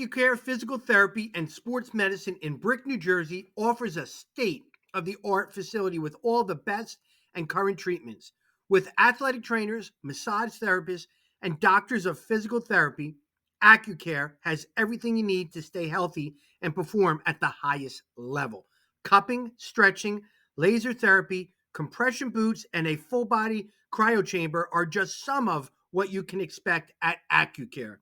Accucare Physical Therapy and Sports Medicine in Brick, New Jersey offers a state-of-the-art facility with all the best and current treatments. With athletic trainers, massage therapists, and doctors of physical therapy, Accucare has everything you need to stay healthy and perform at the highest level. Cupping, stretching, laser therapy, compression boots, and a full-body cryo chamber are just some of what you can expect at Accucare.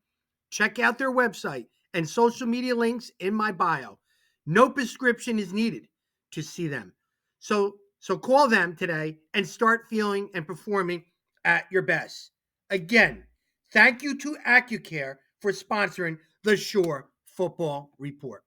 Check out their website and social media links in my bio. No prescription is needed to see them. So call them today and start feeling and performing at your best. Again, thank you to Accucare for sponsoring the Shore Football Report.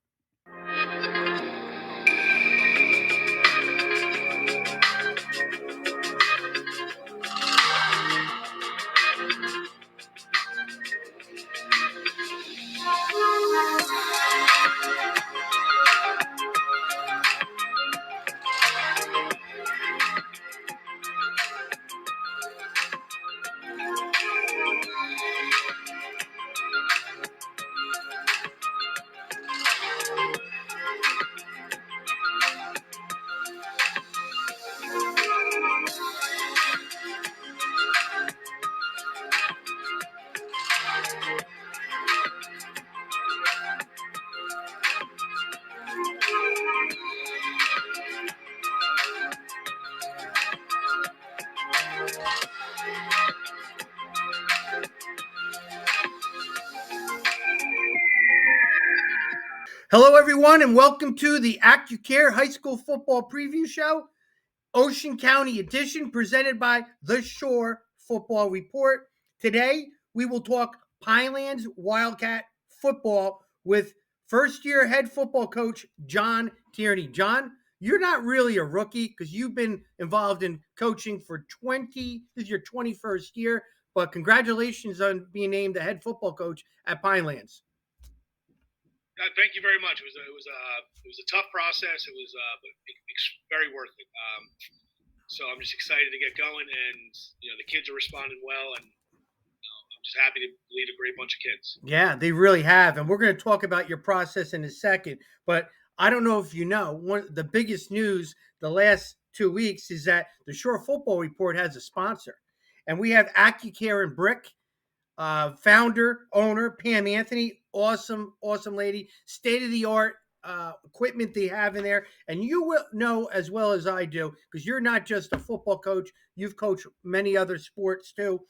Hello, everyone, and welcome to the Accucare High School Football Preview Show, Ocean County Edition, presented by the Shore Football Report. Today, we will talk Pinelands Wildcat football with first-year head football coach John Tierney. John, you're not really a rookie because you've been involved in coaching for this is your 21st year, but congratulations on being named the head football coach at Pinelands. Thank you very much. It was a tough process. It was very worth it. So I'm just excited to get going, and the kids are responding well, and I'm just happy to lead a great bunch of kids. Yeah, they really have, and we're going to talk about your process in a second. But I don't know if you know, the biggest news the last 2 weeks is that the Shore Football Report has a sponsor, and we have Accucare and Brick. Founder, owner, Pam Anthony, awesome lady, state-of-the-art equipment they have in there. And you will know as well as I do, because you're not just a football coach, you've coached many other sports too,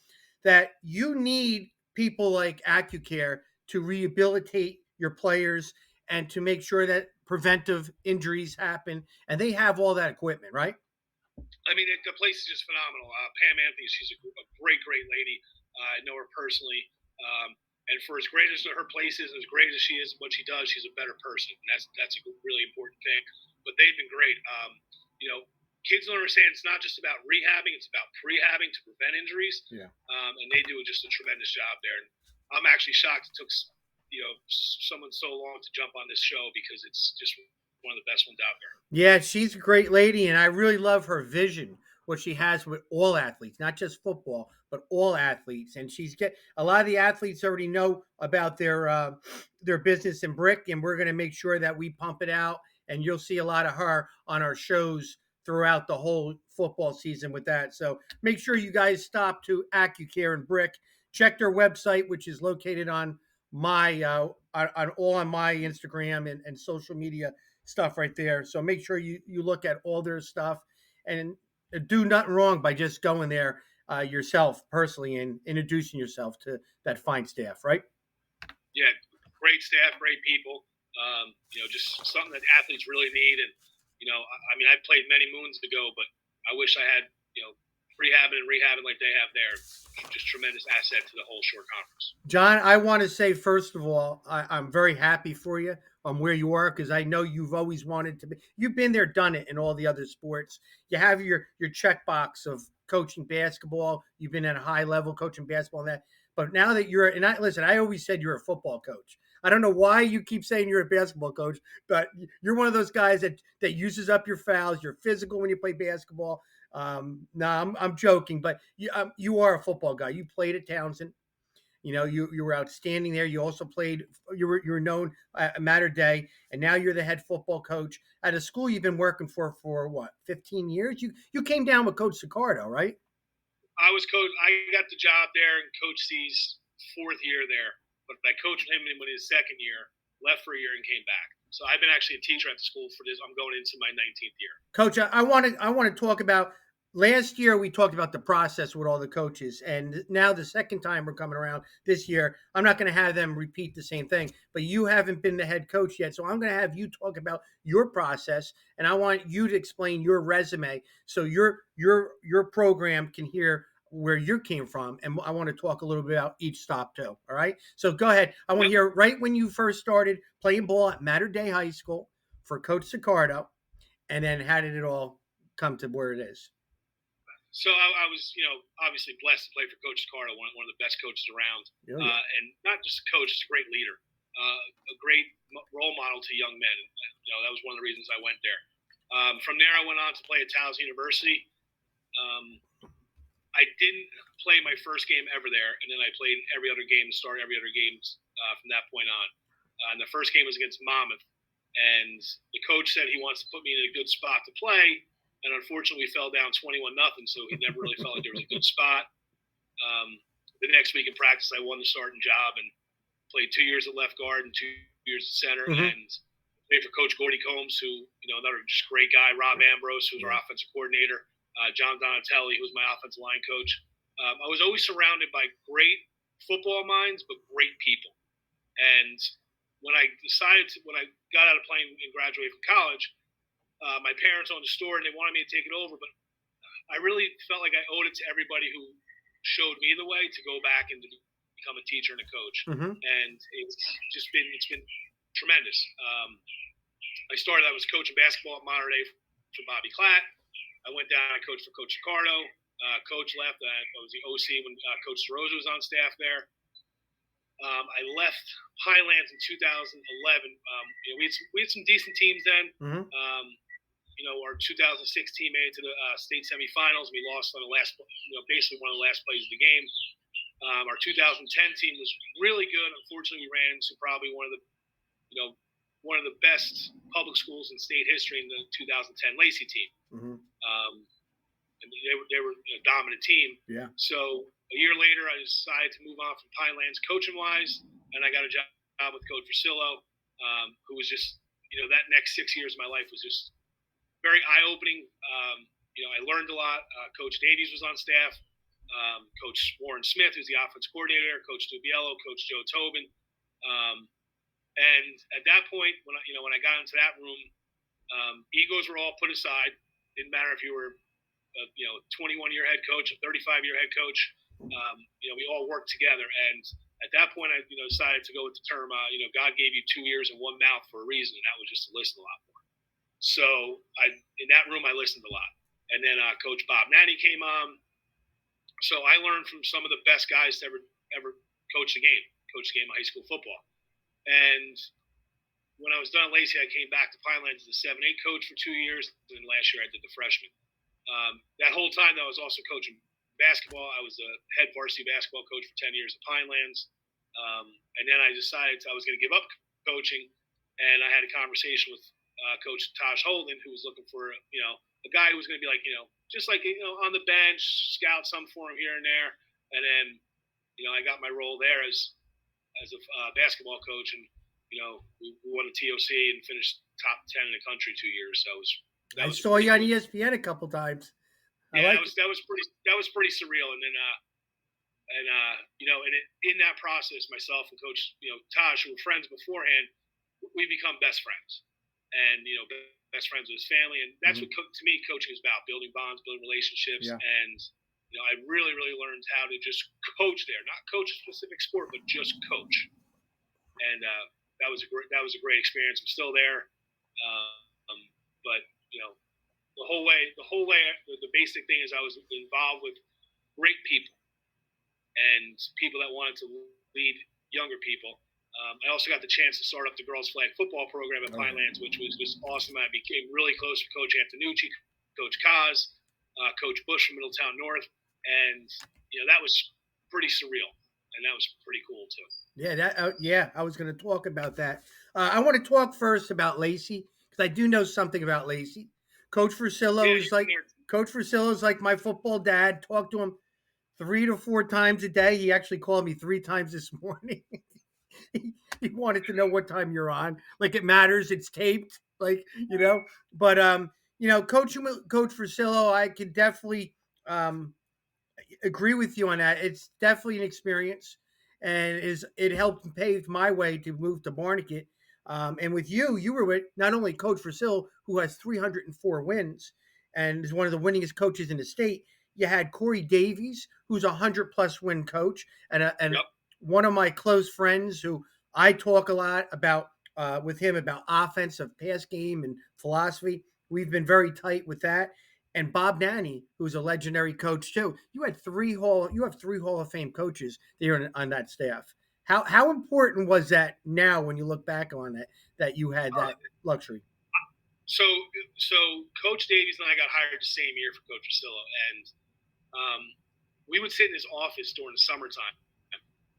that you need people like Accucare to rehabilitate your players and to make sure that preventive injuries happen. And they have all that equipment, right? I mean, the place is just phenomenal. Pam Anthony, she's a great lady. I know her personally. And for as great as her place is, as great as she is, what she does, she's a better person. And that's a really important thing. But they've been great. Kids don't understand it's not just about rehabbing; it's about prehabbing to prevent injuries. Yeah. And they do just a tremendous job there. And I'm actually shocked it took someone so long to jump on this show because it's just one of the best ones out there. Yeah, she's a great lady, and I really love her vision, what she has with all athletes, not just football, but all athletes. And a lot of the athletes already know about their business in Brick, and we're going to make sure that we pump it out. And you'll see a lot of her on our shows throughout the whole football season with that. So make sure you guys stop to Accucare and Brick. Check their website, which is located on my on my Instagram and social media stuff right there. So make sure you look at all their stuff and do nothing wrong by just going there yourself personally and introducing yourself to that fine staff, right? Yeah, great staff, great people. Just something that athletes really need. And, I played many moons ago, but I wish I had, rehabbing like they have there. Just tremendous asset to the whole Shore Conference. John, I want to say, first of all, I'm very happy for you on where you are because I know you've always wanted to be. You've been there, done it in all the other sports. You have your checkbox of coaching basketball. You've been at a high level coaching basketball and that. But now that I always said you're a football coach. I don't know why you keep saying you're a basketball coach, but you're one of those guys that uses up your fouls. You're physical when you play basketball. No, I'm joking, but you are a football guy. You played at Townsend. You know, you were outstanding there. You also played. You were known at Mater Day, and now you're the head football coach at a school you've been working for what 15 years. You came down with Coach Sicardo, right? I was coach. I got the job there in Coach C's fourth year there, but I coached him in his second year. Left for a year and came back. So I've been actually a teacher at the school for this. I'm going into my 19th year. Coach, I want to talk about last year. We talked about the process with all the coaches, and now the second time we're coming around this year, I'm not going to have them repeat the same thing. But you haven't been the head coach yet, so I'm going to have you talk about your process, and I want you to explain your resume so your program can hear where you came from, and I want to talk a little bit about each stop too. All right, so go ahead. I want to hear right when you first started playing ball at Mater Day High School for Coach Sicardo. And then how did it all come to where it is? So I was, obviously blessed to play for Coach Carter, one of the best coaches around, Oh, yeah. and not just a coach, just a great leader, a great role model to young men. And, that was one of the reasons I went there. From there, I went on to play at Towson University. I didn't play my first game ever there, and then I played every other game, started every other game from that point on. And the first game was against Monmouth, and the coach said he wants to put me in a good spot to play. And unfortunately, we fell down 21-0, so he never really felt like there was a good spot. The next week in practice, I won the starting job and played 2 years at left guard and 2 years at center, and played for Coach Gordy Combs, who, another just great guy, Rob Ambrose, who was our offensive coordinator, John Donatelli, who was my offensive line coach. I was always surrounded by great football minds, but great people. And when I got out of playing and graduated from college, my parents owned a store and they wanted me to take it over, but I really felt like I owed it to everybody who showed me the way to go back and to become a teacher and a coach. And it's been tremendous. I was coaching basketball at Mater Day for Bobby Klatt. I went down, I coached for Coach Ricardo. Coach left. I was the OC when Coach DeRosa was on staff there. I left Pinelands in 2011. We had some decent teams then. Our 2006 team made it to the state semifinals. We lost on the last, basically one of the last plays of the game. Our 2010 team was really good. Unfortunately, we ran into probably one of the best public schools in state history in the 2010 Lacey team. And they were a dominant team. Yeah. So a year later, I decided to move on from Pinelands coaching wise, and I got a job with Coach Versillo, who was just, that next 6 years of my life was just very eye opening. I learned a lot. Coach Davies was on staff. Coach Warren Smith, who's the offense coordinator, Coach Dubiello, Coach Joe Tobin. And at that point, when I got into that room, egos were all put aside. Didn't matter if you were a 21-year head coach, a 35-year head coach. We all worked together. And at that point, I decided to go with the term, God gave you 2 ears and one mouth for a reason, and that was just to listen a lot more. So in that room, I listened a lot. And then Coach Bob Nanny came on. So I learned from some of the best guys to ever coach the game of high school football. And when I was done at Lacey, I came back to Pinelands as a 7-8 coach for 2 years. And then last year I did the freshman. That whole time, I was also coaching basketball. I was a head varsity basketball coach for 10 years at Pinelands. And then I decided I was going to give up coaching. And I had a conversation with Coach Tosh Holden, who was looking for, a guy who was going to be like, just like, on the bench, scout some for him here and there. And then, I got my role there as a basketball coach. And, we won the TOC and finished top 10 in the country 2 years. So I saw you on ESPN a couple times. Yeah, that was pretty surreal. And then, in that process, myself and Coach, Tosh, who were friends beforehand, we become best friends. And, best friends with his family. And that's what, to me, coaching is about, building bonds, building relationships. Yeah. And, I really, really learned how to just coach there, not coach a specific sport, but just coach. And that was a great experience. I'm still there. But, the whole way, the basic thing is I was involved with great people and people that wanted to lead younger people. I also got the chance to start up the girls' flag football program at Pinelands, which was just awesome. I became really close with Coach Antonucci, Coach Kaz, Coach Bush from Middletown North, and that was pretty surreal. and that was pretty cool too. Yeah, I was going to talk about that. I want to talk first about Lacey because I do know something about Lacey. Coach Versillo Yeah, is you've been like there. Coach Versillo is like my football dad. Talk to him 3 to 4 times a day. He actually called me 3 times this morning. He wanted to know what time you're on. Like it matters. It's taped. Like But Coach Versillo, I could definitely um, agree with you on that. It's definitely an experience, and is it helped pave my way to move to Barnegat. And with you, you were with not only Coach Versil, who has 304 wins and is one of the winningest coaches in the state. You had Corey Davies, who's a 100+ win coach, and Yep. one of my close friends who I talk a lot about with him about offensive pass game and philosophy. We've been very tight with that, and Bob Nanny, who's a legendary coach too. You have 3 Hall of Fame coaches there on that staff. How important was that now when you look back on it that you had Uh, that luxury? so so Coach Davies and I got hired the same year for Coach Rosillo, and um, we would sit in his office during the summertime,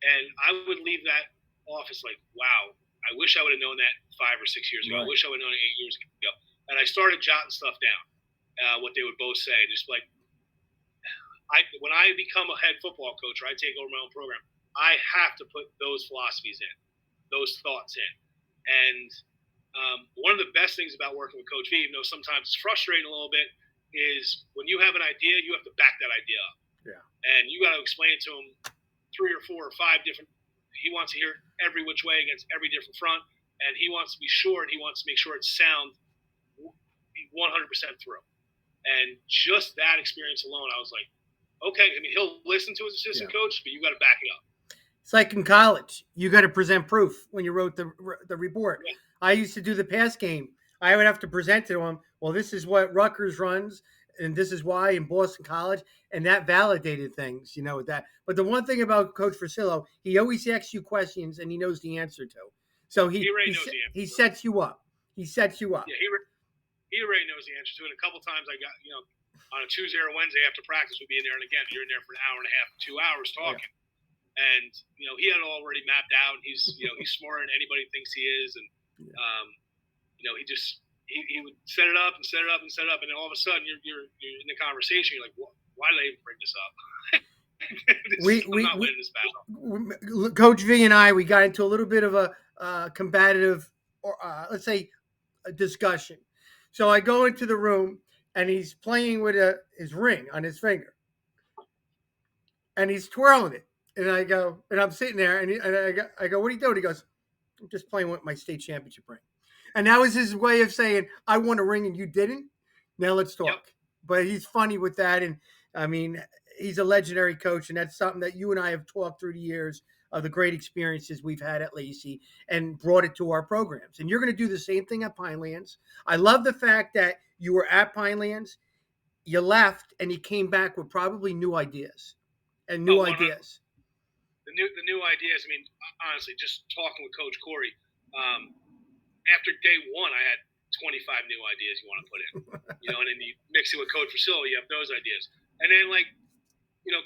and I would leave that office like, wow, I wish I would have known that 5 or 6 years ago. I Right. wish I would have known it 8 years ago. And I started jotting stuff down, what they would both say, just like when I become a head football coach or I take over my own program, I have to put those philosophies in, those thoughts in. And one of the best things about working with Coach V, even though sometimes it's frustrating a little bit, is when you have an idea, you have to back that idea up. Yeah. And you got to explain it to him 3 or 4 or 5 different. He wants to hear every which way against every different front, and he wants to be sure, and he wants to make sure it's sound 100% through. And just that experience alone, I was like, okay. I mean, he'll listen to his assistant coach, but you got to back it up. It's like in college. You got to present proof when you wrote the report. Yeah. I used to do the pass game. I would have to present to them, well, this is what Rutgers runs, and this is why in Boston College, and that validated things, with that. But the one thing about Coach Versillo, he always asks you questions, and he knows the answer to. So He already knows the answer. he sets you up. He sets you up. Yeah, he already knows the answer to it. A couple times I got, on a Tuesday or Wednesday after practice, we'd be in there, and again, you're in there for an hour and a half, 2 hours talking. Yeah. And he had it already mapped out. He's he's smarter than anybody thinks he is, and he just he would set it up and set it up and set it up, and then all of a sudden you're in the conversation. You're like, why did I even bring this up? I'm not winning this battle. Coach V and I, we got into a little bit of a combative, or let's say, a discussion. So I go into the room, and he's playing with his ring on his finger, and he's twirling it. And I go, and I'm sitting there, and I go, what are you doing? He goes, I'm just playing with my state championship ring. And that was his way of saying, I won a ring and you didn't. Now let's talk. Yep. But he's funny with that. And I mean, he's a legendary coach. And that's something that you and I have talked through the years of the great experiences we've had at Lacey and brought it to our programs. And you're going to do the same thing at Pinelands. I love the fact that you were at Pinelands, you left, and you came back with probably new ideas and new ideas. The new ideas. I mean, honestly, just talking with Coach Corey, after day one, I had 25 new ideas you want to put in, and then you mix it with Coach Versillo, you have those ideas, and then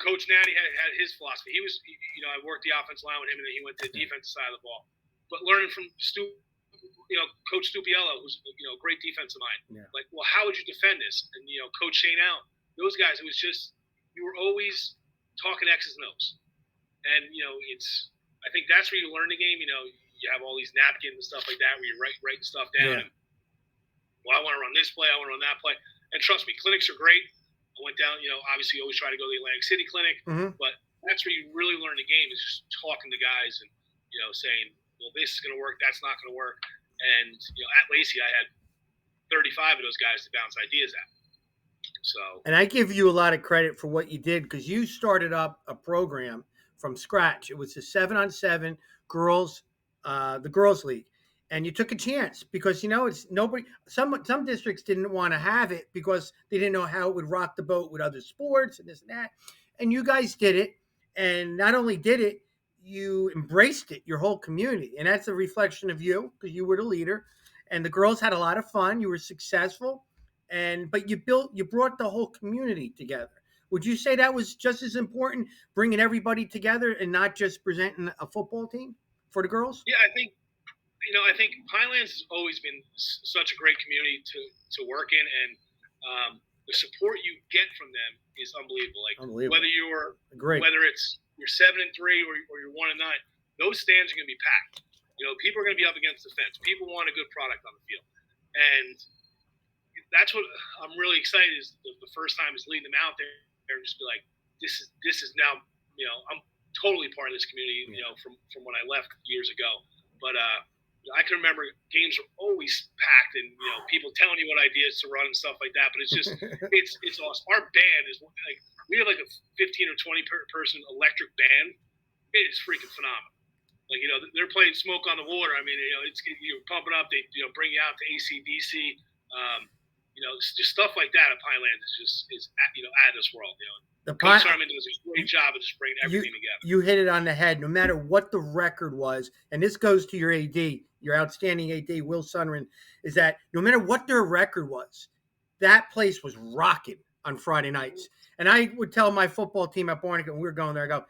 Coach Natty had his philosophy. He was, I worked the offensive line with him, and then he went to the defensive side of the ball. But learning from Coach Stupiello, who's a great defensive mind, like, well, how would you defend this? And Coach Shane Allen, those guys, it was just you were always talking X's and O's. And, I think that's where you learn the game. You have all these napkins and stuff like that where you're writing stuff down. Yeah. And, well, I want to run this play. I want to run that play. And trust me, clinics are great. I went down, obviously you always try to go to the Atlantic City clinic. Mm-hmm. But that's where you really learn the game is just talking to guys and, saying, well, this is going to work. That's not going to work. And, at Lacey, I had 35 of those guys to bounce ideas at. So, and I give you a lot of credit for what you did because you started up a program from scratch. It was the 7-on-7 girls, the girls league, and you took a chance because it's nobody. Some districts didn't want to have it because they didn't know how it would rock the boat with other sports and this and that. And you guys did it, and not only did it, you embraced it. Your whole community, and that's a reflection of you because you were the leader. And the girls had a lot of fun. You were successful. But you brought the whole community together, Would you say that was just as important, bringing everybody together and not just presenting a football team for the girls? Yeah, I think Pinelands has always been such a great community to work in, and the support you get from them is unbelievable. Like Unbelievable. Great. whether it's you're 7-3 or you're 1-9, those stands are going to be packed. People are going to be up against the fence. People want a good product on the field, and that's what I'm really excited is the first time is leading them out there and just be like, this is now, I'm totally part of this community, from when I left years ago. But I can remember games were always packed and people telling you what ideas to run and stuff like that. But it's just it's awesome. Our band is like we have like a 15 or 20 person electric band. It is freaking phenomenal. Like they're playing Smoke on the Water. I mean it's you're pumping up. They bring you out to AC/DC. It's just stuff like that at Pinelands is out of this world. Coach Simon does a great job of just bringing everything together. You hit it on the head. No matter what the record was, and this goes to your AD, your outstanding AD, Will Sunren, is that no matter what their record was, that place was rocking on Friday nights. And I would tell my football team at Barnegat when we were going there, I go,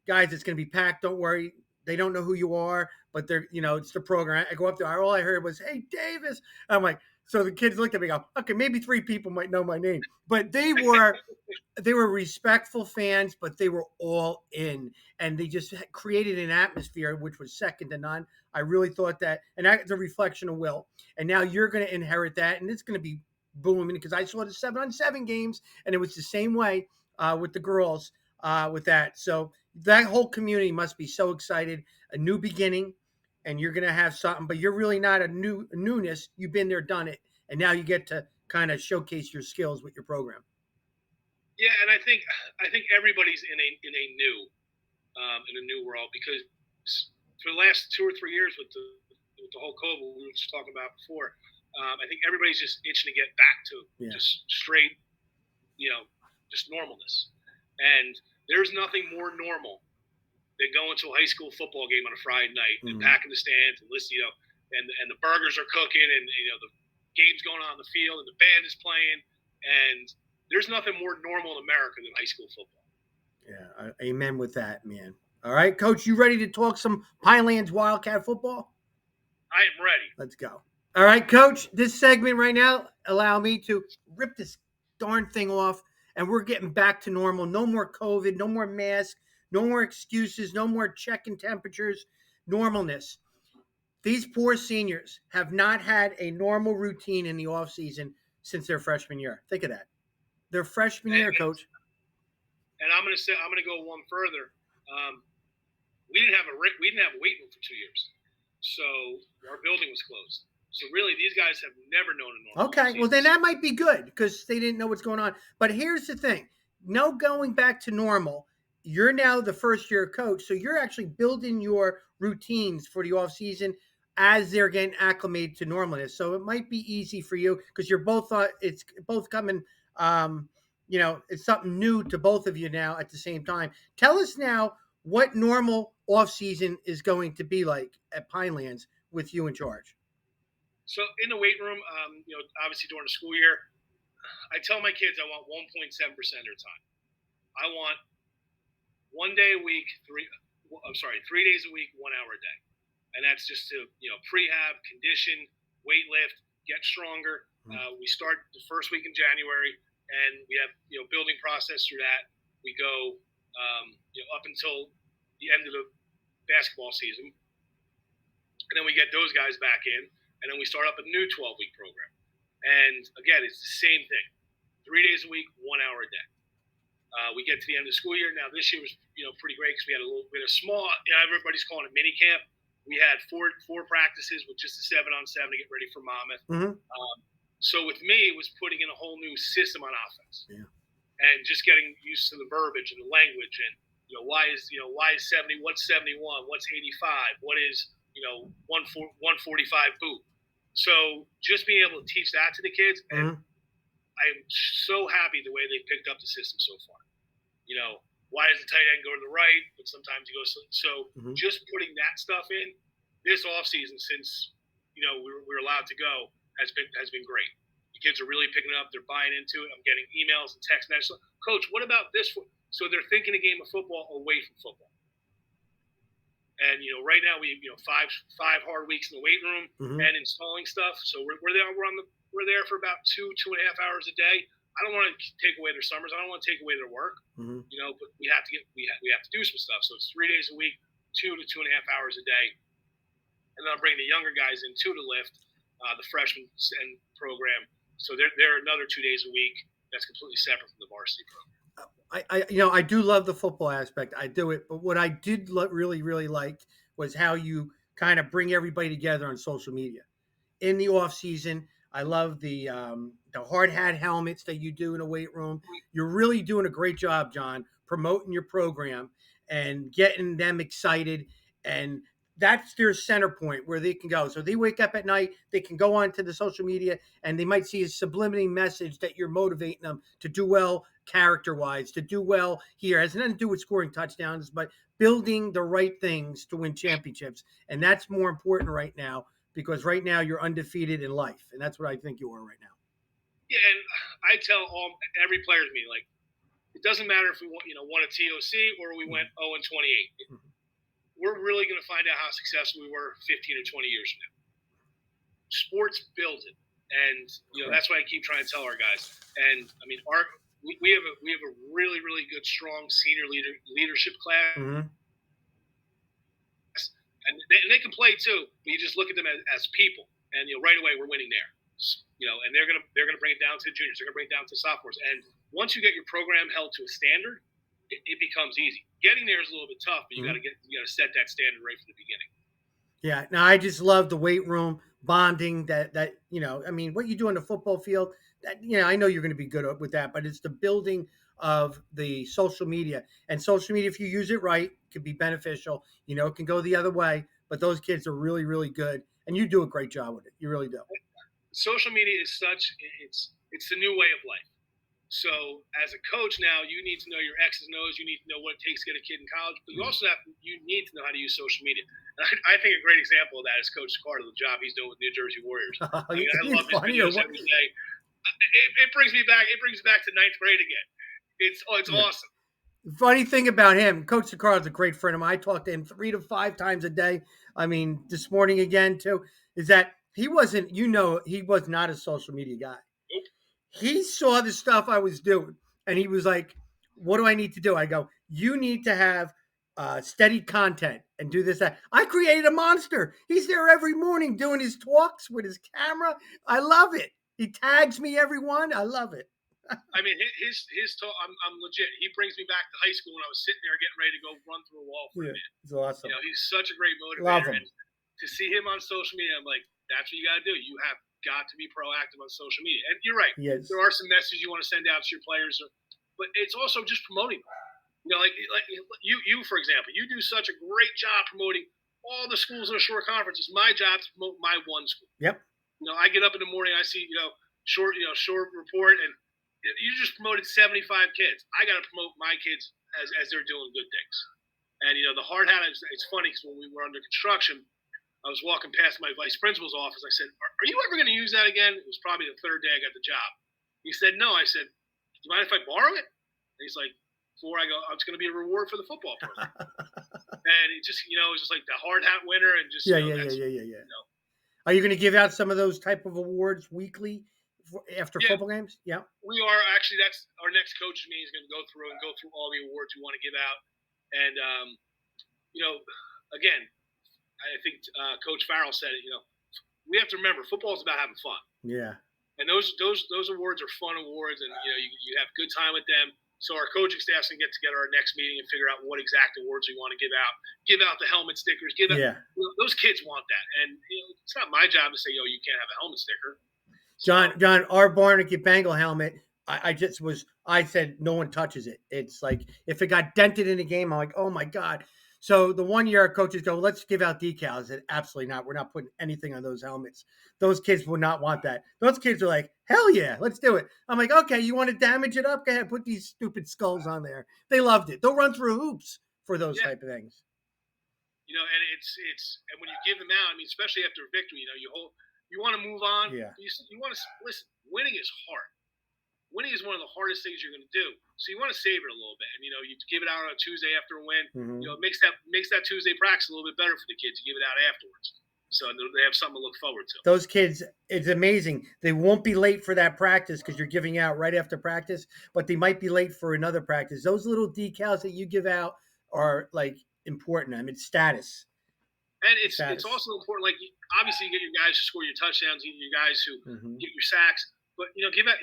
guys, it's going to be packed. Don't worry. They don't know who you are, but they're, it's the program. I go up there. All I heard was, hey, Davis. I'm like, so the kids looked at me and go, okay, maybe 3 people might know my name. But they were respectful fans, but they were all in. And they just created an atmosphere which was second to none. I really thought that. And that's a reflection of Will. And now you're going to inherit that. And it's going to be booming because I saw the 7-on-7 games. And it was the same way with the girls with that. So that whole community must be so excited. A new beginning. And you're going to have something, but you're really not a newness. You've been there, done it, and now you get to kind of showcase your skills with your program. Yeah, and I think everybody's in a new world because for the last 2 or 3 years with the whole COVID we were just talking about before, I think everybody's just itching to get back to just straight, just normalness, and there's nothing more normal. They go into a high school football game on a Friday night and packing the stands and listen, and the burgers are cooking and the game's going on the field and the band is playing, and there's nothing more normal in America than high school football. Yeah, amen with that, man. All right, Coach, you ready to talk some Pinelands Wildcat football? I am ready. Let's go. All right, Coach, this segment right now, allow me to rip this darn thing off, and we're getting back to normal. No more COVID, no more masks. No more excuses, no more checking temperatures, normalness. These poor seniors have not had a normal routine in the offseason since their freshman year. Think of that. Their freshman year, Coach. And I'm going to go one further. We didn't have a weight room for 2 years, so our building was closed. So really, these guys have never known a normal Okay, well then that might be good because they didn't know what's going on. But here's the thing: no going back to normal. You're now the first year coach, so you're actually building your routines for the offseason as they're getting acclimated to normalness. So it might be easy for you because you're both it's both coming. It's something new to both of you now at the same time. Tell us now what normal offseason is going to be like at Pinelands with you in charge. So in the weight room, obviously during the school year, I tell my kids I want 1.7% of their time. I want 1 day a week, 3 days a week, 1 hour a day. And that's just to, prehab, condition, weight lift, get stronger. We start the first week in January and we have, building process through that. We go, up until the end of the basketball season. And then we get those guys back in and then we start up a new 12-week program. And again, it's the same thing. 3 days a week, 1 hour a day. We get to the end of the school year. Now this year was, pretty great because we had a small, everybody's calling it mini camp. We had four practices with just a 7-on-7 to get ready for Monmouth. So with me, it was putting in a whole new system on offense, and just getting used to the verbiage and the language, and why is 70? What's 71? What's 85? What is 145 boot? So just being able to teach that to the kids, and I'm so happy the way they picked up the system so far. Why does the tight end go to the right, but sometimes he goes so just putting that stuff in this offseason since we were allowed to go has been great kids are really picking it up. They're buying into it. I'm getting emails and text messages. Coach, what about this? So they're thinking a game of football away from football. And right now we five hard weeks in the weight room and installing stuff. So we're there. We're there for about 2.5 hours a day. I don't want to take away their summers. I don't want to take away their work. But we have to do some stuff. So it's 3 days a week, 2 to 2.5 hours a day, and then I'll bring the younger guys in too to lift the freshman and program. So they're another 2 days a week. That's completely separate from the varsity program. I do love the football aspect. I do it, but what I did really, really like was how you kind of bring everybody together on social media in the off season. I love the hard hat helmets that you do in a weight room. You're really doing a great job, John, promoting your program and getting them excited. And that's their center point where they can go. So they wake up at night, they can go onto the social media, and they might see a subliminal message that you're motivating them to do well character-wise, to do well here. It has nothing to do with scoring touchdowns, but building the right things to win championships. And that's more important right now, because right now you're undefeated in life, and that's what I think you are right now. Yeah, and I tell every player's meeting, like, it doesn't matter if we won a TOC or we went 0-28. We're really going to find out how successful we were 15 or 20 years from now. Sports builds it, and that's why I keep trying to tell our guys. And I mean, we have a really, really good, strong senior leadership class. And they can play too. But you just look at them as people, and right away we're winning there. And they're gonna bring it down to juniors. They're gonna bring it down to sophomores. And once you get your program held to a standard, it becomes easy. Getting there is a little bit tough, but you gotta set that standard right from the beginning. Yeah. Now I just love the weight room bonding. That I mean, what you do on the football field. I know you're going to be good with that, but it's the building of the social media. And social media, if you use it right, can be beneficial. It can go the other way, but those kids are really, really good. And you do a great job with it. You really do. Social media is it's the new way of life. So as a coach now, you need to know your X's and O's. You need to know what it takes to get a kid in college, but you also you need to know how to use social media. And I think a great example of that is Coach Carter, the job he's doing with New Jersey Warriors. I love his videos every day. It brings me back. It brings me back to ninth grade again. It's awesome. Funny thing about him, Coach Sakar is a great friend of mine. I talk to him 3 to 5 times a day. I mean, this morning again too. Is that he wasn't? He was not a social media guy. Nope. He saw the stuff I was doing, and he was like, "What do I need to do?" I go, "You need to have steady content and do this, that." I created a monster. He's there every morning doing his talks with his camera. I love it. He tags me, everyone. I love it. I mean, his talk. I'm legit. He brings me back to high school when I was sitting there getting ready to go run through a wall for a minute. It's awesome. He's such a great motivator. Love him. And to see him on social media, I'm like, that's what you got to do. You have got to be proactive on social media. And you're right. Yes. There are some messages you want to send out to your players, but it's also just promoting them. Like you, for example, you do such a great job promoting all the schools in the short conference. It's my job to promote my one school. Yep. I get up in the morning, I see short report, and you just promoted 75 kids. I got to promote my kids as they're doing good things. And the hard hat. It's funny because when we were under construction, I was walking past my vice principal's office. I said, "Are you ever going to use that again?" It was probably the third day I got the job. He said, "No." I said, "Do you mind if I borrow it?" And he's like, "Before I go, it's going to be a reward for the football program." And it just, it was just like the hard hat winner, and just yeah. Are you going to give out some of those type of awards weekly after football games? Yeah. We are actually. That's our next coach's meeting is going to go through all the awards we want to give out, and again. I think Coach Farrell said it. We have to remember football is about having fun. Yeah. And those awards are fun awards, and you have a good time with them. So our coaching staff's gonna get together our next meeting and figure out what exact awards we want to give out. Give out the helmet stickers. Those kids want that, and it's not my job to say, you can't have a helmet sticker. John, our Barnegat Bengal helmet. I said no one touches it. It's like if it got dented in a game, I'm like, oh my God. So the 1 year our coaches go, let's give out decals. I said, absolutely not. We're not putting anything on those helmets. Those kids would not want that. Those kids are like, hell yeah, let's do it. I'm like, okay, you want to damage it up? Go ahead, put these stupid skulls on there. They loved it. They'll run through hoops for those type of things. And it's and when you give them out, I mean, especially after a victory, you hold. You want to move on. Yeah. You want to listen. Winning is hard. Winning is one of the hardest things you're going to do. So you want to savor it a little bit, and you give it out on a Tuesday after a win. Mm-hmm. It makes that Tuesday practice a little bit better for the kids. You give it out afterwards, so they have something to look forward to. Those kids, it's amazing. They won't be late for that practice because you're giving out right after practice, but they might be late for another practice. Those little decals that you give out are like important. I mean, status. And it's also important. Like obviously, you get your guys who score your touchdowns, you get your guys who get your sacks. But give out.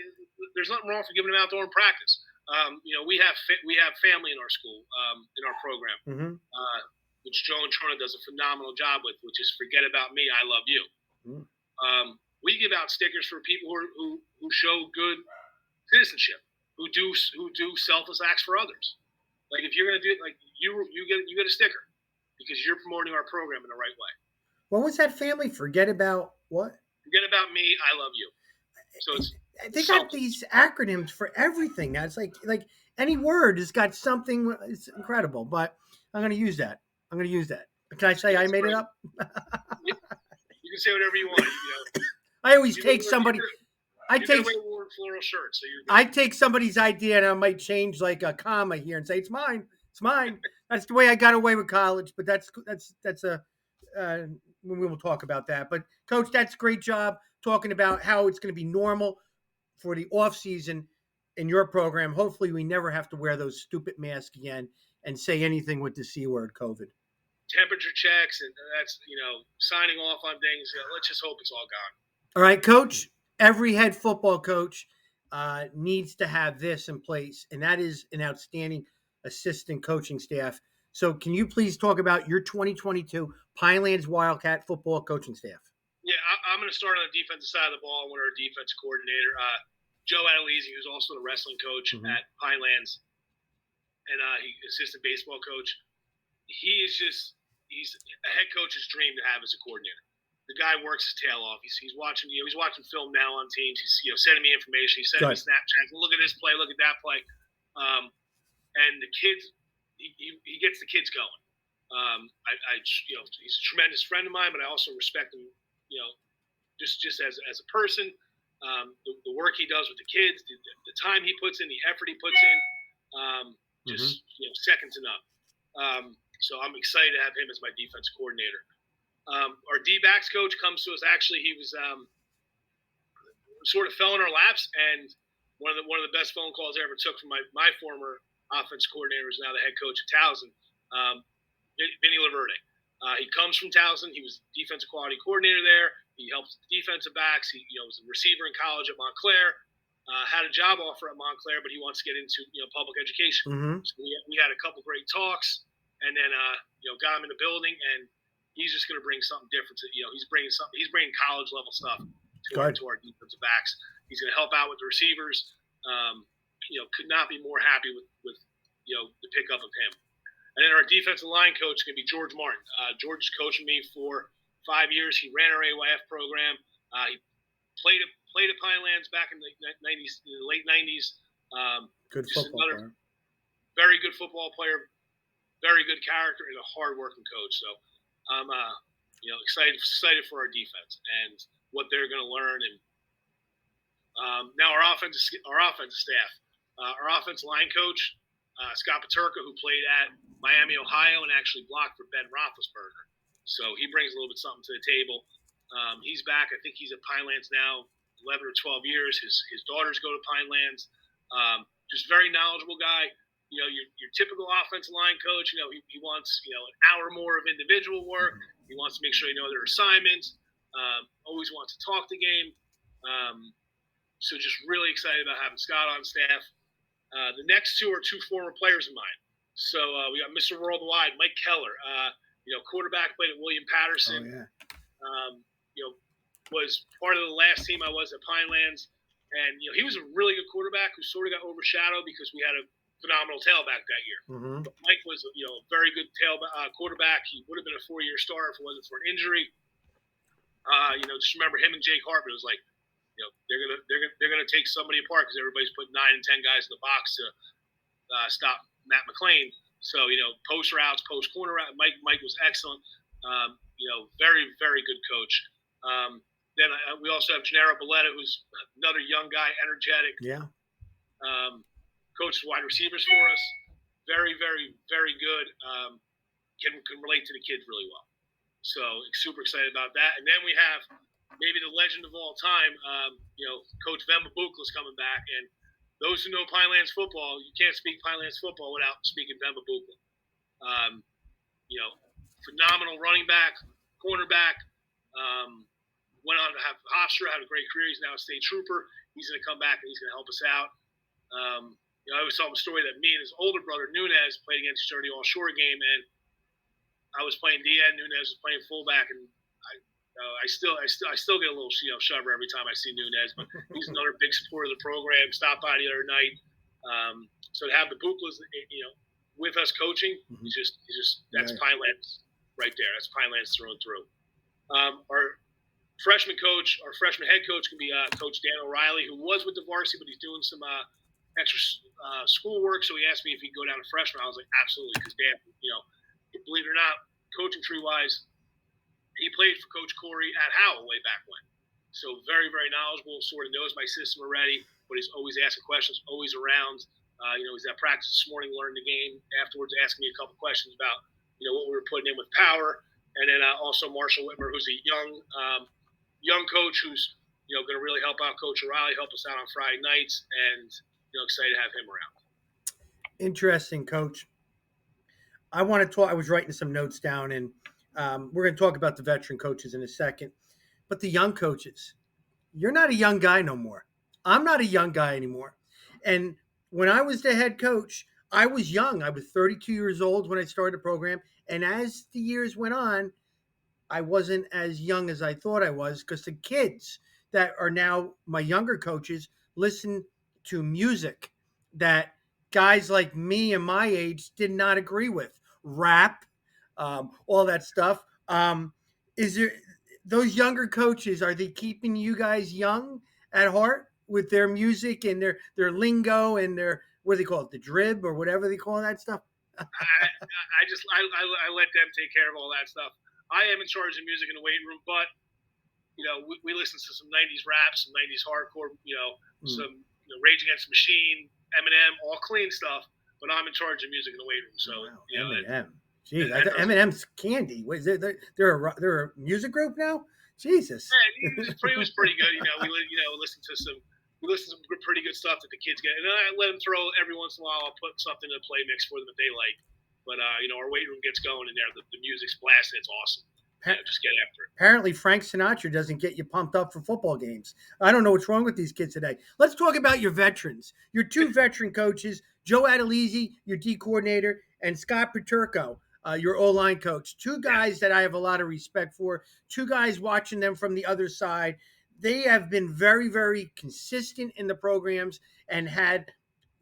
There's nothing wrong for giving them out during practice. We have family in our school, in our program, which Joe and Trona does a phenomenal job with, which is "Forget about me, I love you." We give out stickers for people who show good citizenship, who do selfless acts for others. Like if you're gonna do it, like you get a sticker because you're promoting our program in the right way. What was that family? Forget about what? Forget about me, I love you. So they got these acronyms for everything now. It's like any word has got something. It's incredible, but I'm going to use that. Can I say I made it up? You can say whatever you want. I always take somebody. I take floral shirts. So I take somebody's idea and I might change like a comma here and say it's mine. It's mine. That's the way I got away with college. But that's a. We will talk about that. But Coach, that's a great job talking about how it's going to be normal for the off season in your program. Hopefully we never have to wear those stupid masks again and say anything with the C word, COVID. Temperature checks and that's, signing off on things. Let's just hope it's all gone. All right, Coach, every head football coach needs to have this in place, and that is an outstanding assistant coaching staff. So can you please talk about your 2022 Pinelands Wildcat football coaching staff? Yeah, I'm going to start on the defensive side of the ball with our defense coordinator, Joe Adelizi, who's also the wrestling coach at Pinelands, and assistant baseball coach. He's a head coach's dream to have as a coordinator. The guy works his tail off. He's watching, he's watching film now on teams. He's sending me information. He's sending me Snapchats. Look at this play. Look at that play. And the kids, he gets the kids going. He's a tremendous friend of mine, but I also respect him. Just as a person, the work he does with the kids, the time he puts in, the effort he puts in, second to none. So I'm excited to have him as my defense coordinator. Our D-backs coach comes to us. Actually, he was sort of fell in our laps, and one of the best phone calls I ever took from my former offense coordinator, who's now the head coach at Towson, Vinny Laverde. He comes from Towson. He was defensive quality coordinator there. He helped the defensive backs. He was a receiver in college at Montclair. Had a job offer at Montclair, but he wants to get into public education. So we had a couple great talks, and then got him in the building, and he's just going to bring something different. He's bringing college level stuff to our defensive backs. He's going to help out with the receivers. Could not be more happy with the pickup of him. And then our defensive line coach is going to be George Martin. George is coaching me for 5 years. He ran our AYF program. He played at Pinelands back in the late 90s. Good football player. Very good football player. Very good character and a hard-working coach. So I'm excited for our defense and what they're going to learn. And now our offensive staff. Our offensive line coach, Scott Paterka, who played at Miami, Ohio, and actually blocked for Ben Roethlisberger. So he brings a little bit something to the table. He's back. I think he's at Pinelands now 11 or 12 years. His daughters go to Pinelands. Just very knowledgeable guy. Your typical offensive line coach, he wants, an hour more of individual work. He wants to make sure they know their assignments. Always wants to talk the game. So just really excited about having Scott on staff. The next two are two former players of mine. So we got Mr. Worldwide, Mike Keller, quarterback, played at William Patterson. Was part of the last team I was at Pinelands. And, he was a really good quarterback who sort of got overshadowed because we had a phenomenal tailback that year. But Mike was, a very good quarterback. He would have been a 4-year starter if it wasn't for an injury. Just remember him and Jake Hartman. It was like, they're gonna take somebody apart because everybody's putting 9 and 10 guys in the box to stop Matt McClain. So post routes, post corner route. Mike was excellent. Very very good coach. Then we also have Gennaro Belletta, who's another young guy, energetic. Yeah. Coaches wide receivers for us. Very, very, very good. Can relate to the kids really well. So super excited about that. And then we have maybe the legend of all time, Coach Vemba Bukla's coming back. And those who know Pinelands football, you can't speak Pinelands football without speaking Vemba Bukla. Phenomenal running back, cornerback. Went on to have Hofstra, had a great career. He's now a state trooper. He's going to come back and he's going to help us out. I always tell him a story that me and his older brother Nunez played against each other in the all-shore game, and I was playing DN, Nunez was playing fullback, and I still get a little shiver every time I see Nunez. But he's another big supporter of the program. Stopped by the other night. So to have the Buklas, with us coaching, he's just that's Pinelands right there. That's Pinelands through and through. Our freshman head coach can be Coach Dan O'Reilly, who was with the varsity, but he's doing some extra school work. So he asked me if he'd go down to freshman. I was like, absolutely, because Dan, believe it or not, coaching tree-wise, he played for Coach Corey at Howell way back when. So very, very knowledgeable, sort of knows my system already, but he's always asking questions, always around. He's at practice this morning, learning the game. Afterwards, asking me a couple questions about, what we were putting in with power. And then also Marshall Whitmer, who's a young coach who's, going to really help out Coach O'Reilly, help us out on Friday nights, and, excited to have him around. Interesting, Coach. I want to talk. I was writing some notes down, and we're going to talk about the veteran coaches in a second. But the young coaches, you're not a young guy no more. I'm not a young guy anymore. And when I was the head coach, I was young. I was 32 years old when I started the program. And as the years went on, I wasn't as young as I thought I was, because the kids that are now my younger coaches listen to music that guys like me and my age did not agree with. Rap, all that stuff. Is there those younger coaches? Are they keeping you guys young at heart with their music and their lingo and their, what do they call it, the drib or whatever they call that stuff? I let them take care of all that stuff. I am in charge of music in the weight room, but we listen to some '90s rap, some '90s hardcore, some Rage Against the Machine, Eminem, all clean stuff. But I'm in charge of music in the weight room. So Eminem, geez, Eminem's candy. What is it? They're a music group now. Jesus, yeah, he was pretty good. We listen to some pretty good stuff that the kids get, and then I let them throw every once in a while. I'll put something in a play mix for them that they like. But our weight room gets going in there. The music's blasting. It's awesome. Just get after it. Apparently, Frank Sinatra doesn't get you pumped up for football games. I don't know what's wrong with these kids today. Let's talk about your veterans. Your two veteran coaches, Joe Adelizi, your D coordinator, and Scott Paterko, your O-line coach. Two guys that I have a lot of respect for. Two guys watching them from the other side. They have been very, very consistent in the programs and had,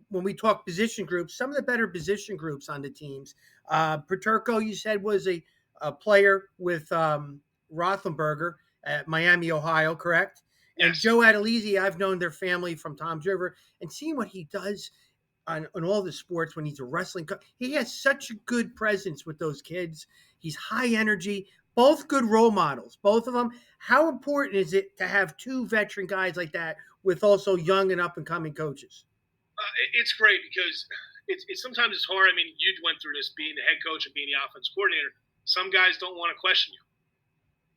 when we talk position groups, some of the better position groups on the teams. Paterko, you said, was a player with Rothenberger at Miami, Ohio, correct? Yes. And Joe Adelizi, I've known their family from Tom's River, and seeing what he does on all the sports when he's a wrestling coach. He has such a good presence with those kids. He's high energy, both good role models, both of them. How important is it to have two veteran guys like that with also young and up-and-coming coaches? It's great because it's sometimes it's hard. I mean, you went through this being the head coach and being the offensive coordinator. Some guys don't want to question you.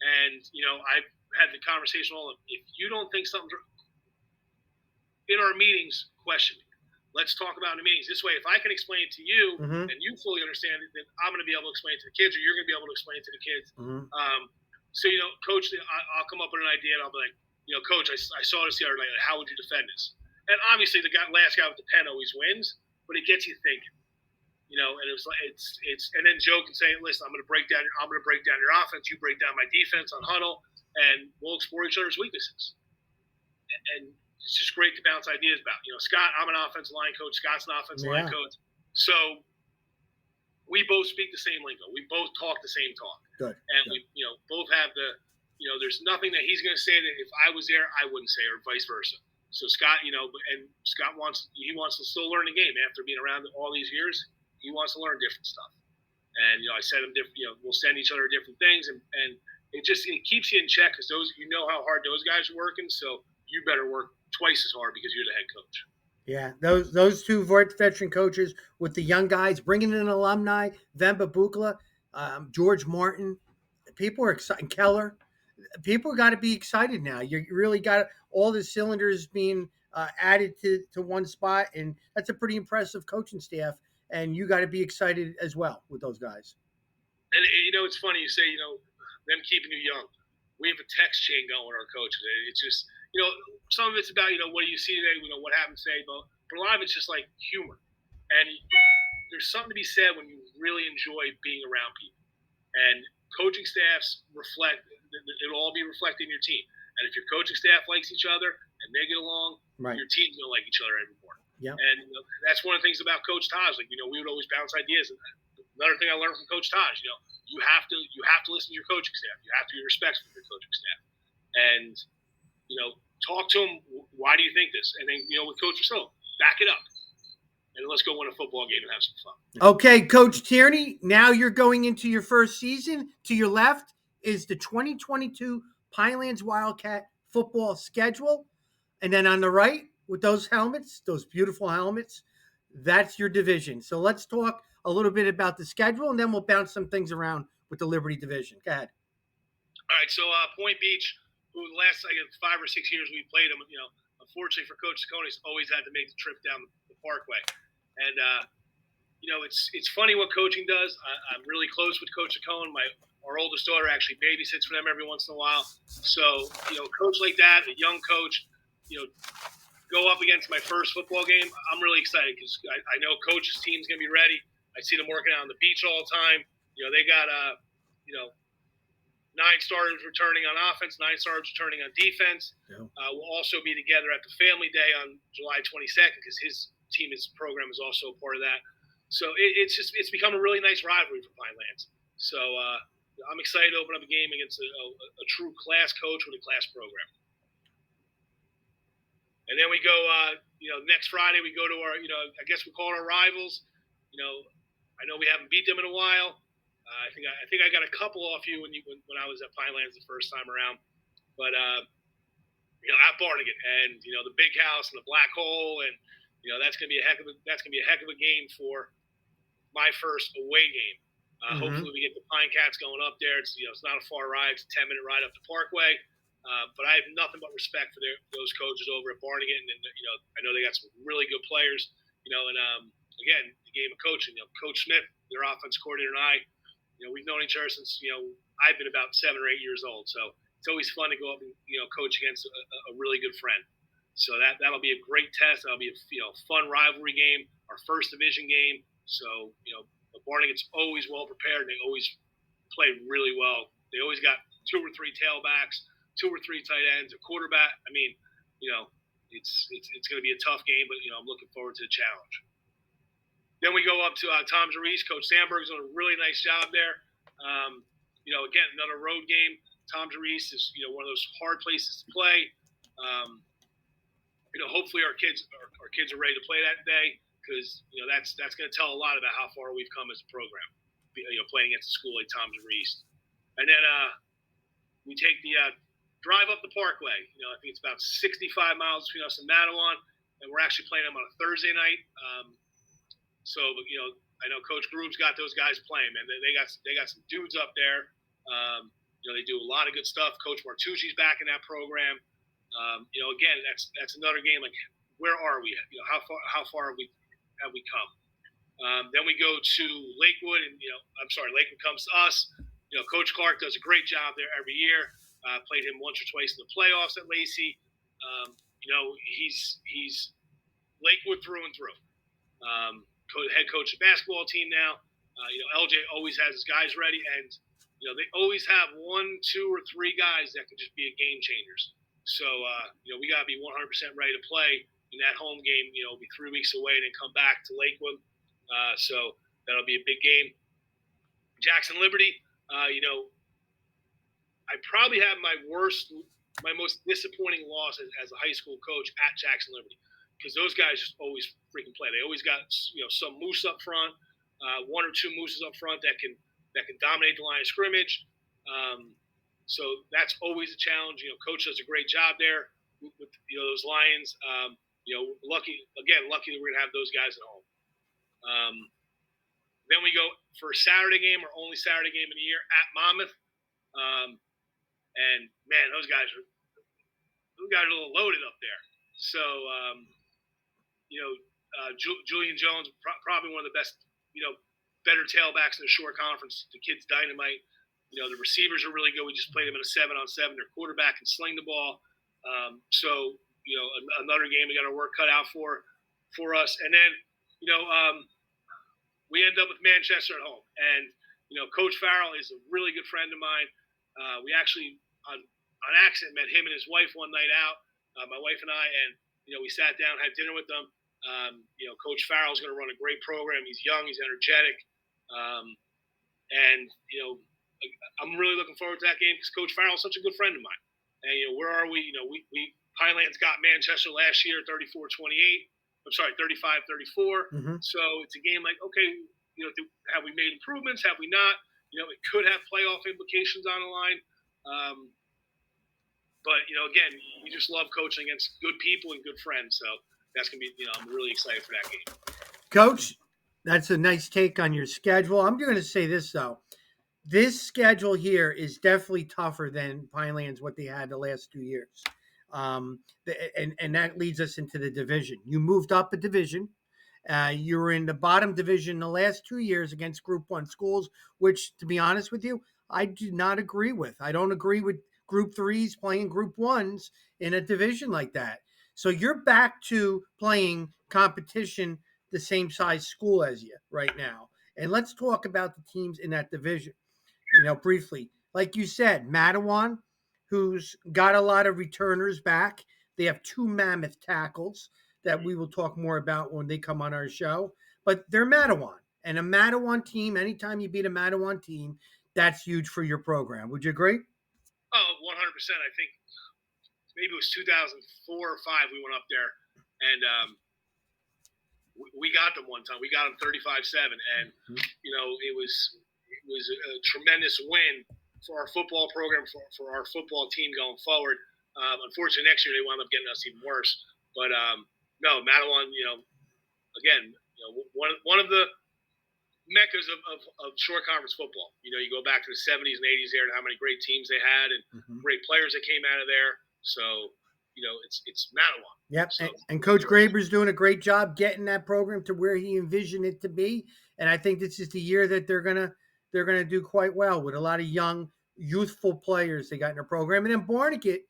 And, I've had the conversation all of, if you don't think something's in our meetings, question me. Let's talk about it in the meetings. This way, if I can explain it to you and you fully understand it, then I'm going to be able to explain it to the kids, or you're going to be able to explain it to the kids. So, Coach, I'll come up with an idea and I'll be like, Coach, I saw this the other night. How would you defend this? And obviously, the last guy with the pen always wins, but it gets you thinking. And it was like and then Joe can say, "Listen, I'm going to break down your offense. You break down my defense on huddle, and we'll explore each other's weaknesses." And it's just great to bounce ideas about. Scott, I'm an offensive line coach. Scott's an offensive line coach. So we both speak the same lingo. We both talk the same talk. Good. And we, both have the, there's nothing that he's going to say that if I was there, I wouldn't say, or vice versa. So Scott, and Scott wants to still learn the game after being around all these years. He wants to learn different stuff. And, I send him different, we'll send each other different things. And it keeps you in check because how hard those guys are working. So you better work twice as hard because you're the head coach. Yeah, those two veteran coaches with the young guys, bringing in alumni, Vemba Bukla, George Martin. People are excited. Keller. People got to be excited now. You really got all the cylinders being added to one spot, and that's a pretty impressive coaching staff. And you got to be excited as well with those guys. And it's funny you say them keeping you young. We have a text chain going with our coaches. It's just some of it's about what do you see today, what happened today, but a lot of it's just like humor. And there's something to be said when you really enjoy being around people. And coaching staffs it'll all be reflected in your team. And if your coaching staff likes each other and they get along, right, your team's gonna like each other every morning. Yeah. And that's one of the things about Coach Taj. Like we would always bounce ideas. And another thing I learned from Coach Taj, you have to listen to your coaching staff. You have to be respectful of your coaching staff. And talk to them. Why do you think this? And then with Coach Rousseau, back it up. And let's go win a football game and have some fun. Okay, Coach Tierney, now you're going into your first season. To your left is the 2022 Pinelands Wildcat football schedule. And then on the right, with those helmets, those beautiful helmets, that's your division. So let's talk a little bit about the schedule, and then we'll bounce some things around with the Liberty division. Go ahead. All right, so Point Beach, who the last 5 or 6 years we played them, unfortunately for Coach Sacconi's always had to make the trip down the Parkway. And, it's funny what coaching does. I'm really close with Coach Saccone. Our oldest daughter actually babysits for them every once in a while. So, a coach like that, a young coach, go up against my first football game, I'm really excited because I know Coach's team's going to be ready. I see them working out on the beach all the time. They got, 9 starters returning on offense, 9 starters returning on defense. Yeah. We'll also be together at the family day on July 22nd because his program is also a part of that. So it's become a really nice rivalry for Pinelands. So I'm excited to open up a game against a true class coach with a class program. And then we go, next Friday we go to our, I guess we call it our rivals. I know we haven't beat them in a while. I think I got a couple off you when I was at Pinelands the first time around, but at Barnegat and the big house and the black hole, and that's gonna be a heck of a game for my first away game. Hopefully we get the Pine Cats going up there. It's it's not a far ride. It's a 10-minute ride up the Parkway. But I have nothing but respect for those coaches over at Barnegat, and I know they got some really good players. And again, the game of coaching. Coach Smith, their offense coordinator, and I. We've known each other since, I've been about 7 or 8 years old. So it's always fun to go up and, coach against a really good friend. So that'll be a great test. That'll be a, fun rivalry game, our first division game. So, Barnegat's always well prepared. They always play really well. They always got 2 or 3 tailbacks, 2 or 3 tight ends, a quarterback. I mean, it's going to be a tough game, but, I'm looking forward to the challenge. Then we go up to Tom Jarese. Coach Sandberg's done a really nice job there. Again, another road game. Tom Jarese is, one of those hard places to play. Hopefully our kids are ready to play that day because, that's going to tell a lot about how far we've come as a program, playing against a school like Tom Jarese. And then we take the drive up the Parkway. I think it's about 65 miles between us and Matawan, and we're actually playing them on a Thursday night. So, I know Coach Groove's got those guys playing, man. They got some dudes up there. They do a lot of good stuff. Coach Martucci's back in that program. Again, that's another game. Like, where are we? How far have we come? Then we go to Lakewood, and Lakewood comes to us. Coach Clark does a great job there every year. Played him once or twice in the playoffs at Lacey. He's Lakewood through and through. Head coach of the basketball team now. LJ always has his guys ready, and they always have 1, 2, or 3 guys that can just be game changers. So we got to be 100% ready to play in that home game. It'll be 3 weeks away, and then come back to Lakewood. So that'll be a big game. Jackson Liberty. I probably have my most disappointing loss as a high school coach at Jackson Liberty. Because those guys just always freaking play. They always got some moose up front, 1 or 2 mooses up front that can dominate the line of scrimmage. So that's always a challenge. Coach does a great job there with those Lions. Lucky that we're gonna have those guys at home. Then we go for a Saturday game, our only Saturday game of the year at Monmouth. And man, those guys are a little loaded up there. So Julian Jones, probably one of the best, better tailbacks in the short conference. The kid's dynamite. The receivers are really good. We just played them in a 7-on-7. Their quarterback can sling the ball. Another game we got our work cut out for us. And then, we end up with Manchester at home. And, Coach Farrell is a really good friend of mine. We actually, on accident, met him and his wife one night out, my wife and I, and, we sat down, had dinner with them. Coach Farrell's going to run a great program. He's young, he's energetic. I'm really looking forward to that game because Coach Farrell's such a good friend of mine. And, where are we? We Pinelands got Manchester last year, 35-34. Mm-hmm. So it's a game like, okay, have we made improvements? Have we not? It could have playoff implications on the line. But, again, you just love coaching against good people and good friends. So that's going to be, I'm really excited for that game. Coach, that's a nice take on your schedule. I'm going to say this, though. This schedule here is definitely tougher than Pinelands, what they had the last 2 years. And that leads us into the division. You moved up a division. You were in the bottom division the last 2 years against Group 1 schools, which, to be honest with you, I do not agree with. I don't agree with Group 3s playing Group 1s in a division like that. So you're back to playing competition the same size school as you right now. And let's talk about the teams in that division, briefly. Like you said, Matawan, who's got a lot of returners back. They have 2 mammoth tackles that we will talk more about when they come on our show. But they're Matawan. And a Matawan team, anytime you beat a Matawan team, that's huge for your program. Would you agree? Oh, 100%. I think maybe it was 2004 or 5 we went up there. And we got them one time. We got them 35-7. And, it was a tremendous win for our football program, for our football team going forward. Unfortunately, next year they wound up getting us even worse. But no, Matawan, again, one of the meccas of short conference football. You go back to the 70s and 80s there and how many great teams they had and great players that came out of there. So, it's Matawan. Yep, so, and Coach Graber's doing a great job getting that program to where he envisioned it to be. And I think this is the year that they're gonna do quite well with a lot of young, youthful players they got in their program. And then Barnegat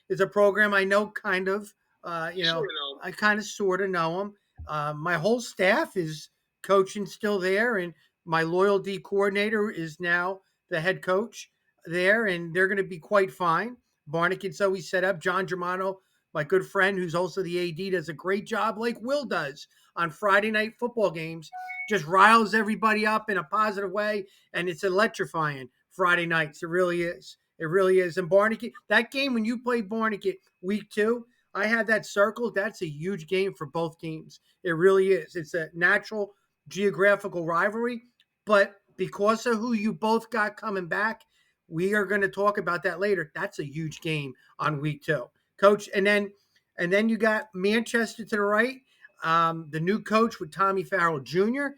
is a program I know kind of. I kind of sort of know them. My whole staff is coaching still there, and my loyalty coordinator is now the head coach there, and they're going to be quite fine. Barnegat's always set up. John Germano, my good friend, who's also the AD, does a great job, like Will does on Friday night football games. Just riles everybody up in a positive way, and it's electrifying Friday nights. It really is. It really is. And Barnegat, that game when you played Barnegat week 2, I had that circled. That's a huge game for both teams. It really is. It's a natural geographical rivalry, but because of who you both got coming back, we are going to talk about that later. That's a huge game on week 2, Coach. And then you got Manchester to the right. The new coach with Tommy Farrell Jr.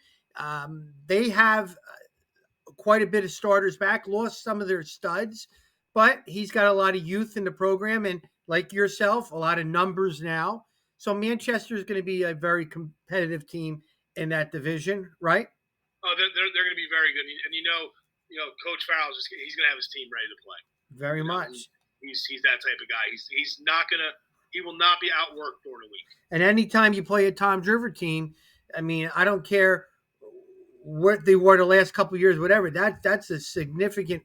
They have quite a bit of starters back. Lost some of their studs, but he's got a lot of youth in the program, and like yourself, a lot of numbers now. So Manchester is going to be a very competitive team in that division, right? Oh, they're going to be very good, and Coach Farrell's he's going to have his team ready to play. Very much. He's that type of guy. He will not be outworked during the week. And anytime you play a Tom Driver team, I mean, I don't care what they were the last couple of years, whatever. That's a significant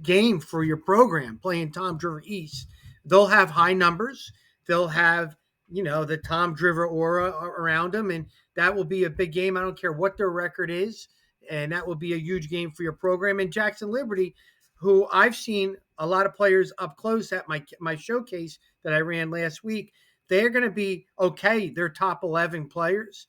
game for your program playing Tom Driver East. They'll have high numbers. They'll have, the Tom Driver aura around them, and that will be a big game. I don't care what their record is, and that will be a huge game for your program. And Jackson Liberty, who I've seen a lot of players up close at my showcase that I ran last week, they're going to be okay. They're top 11 players.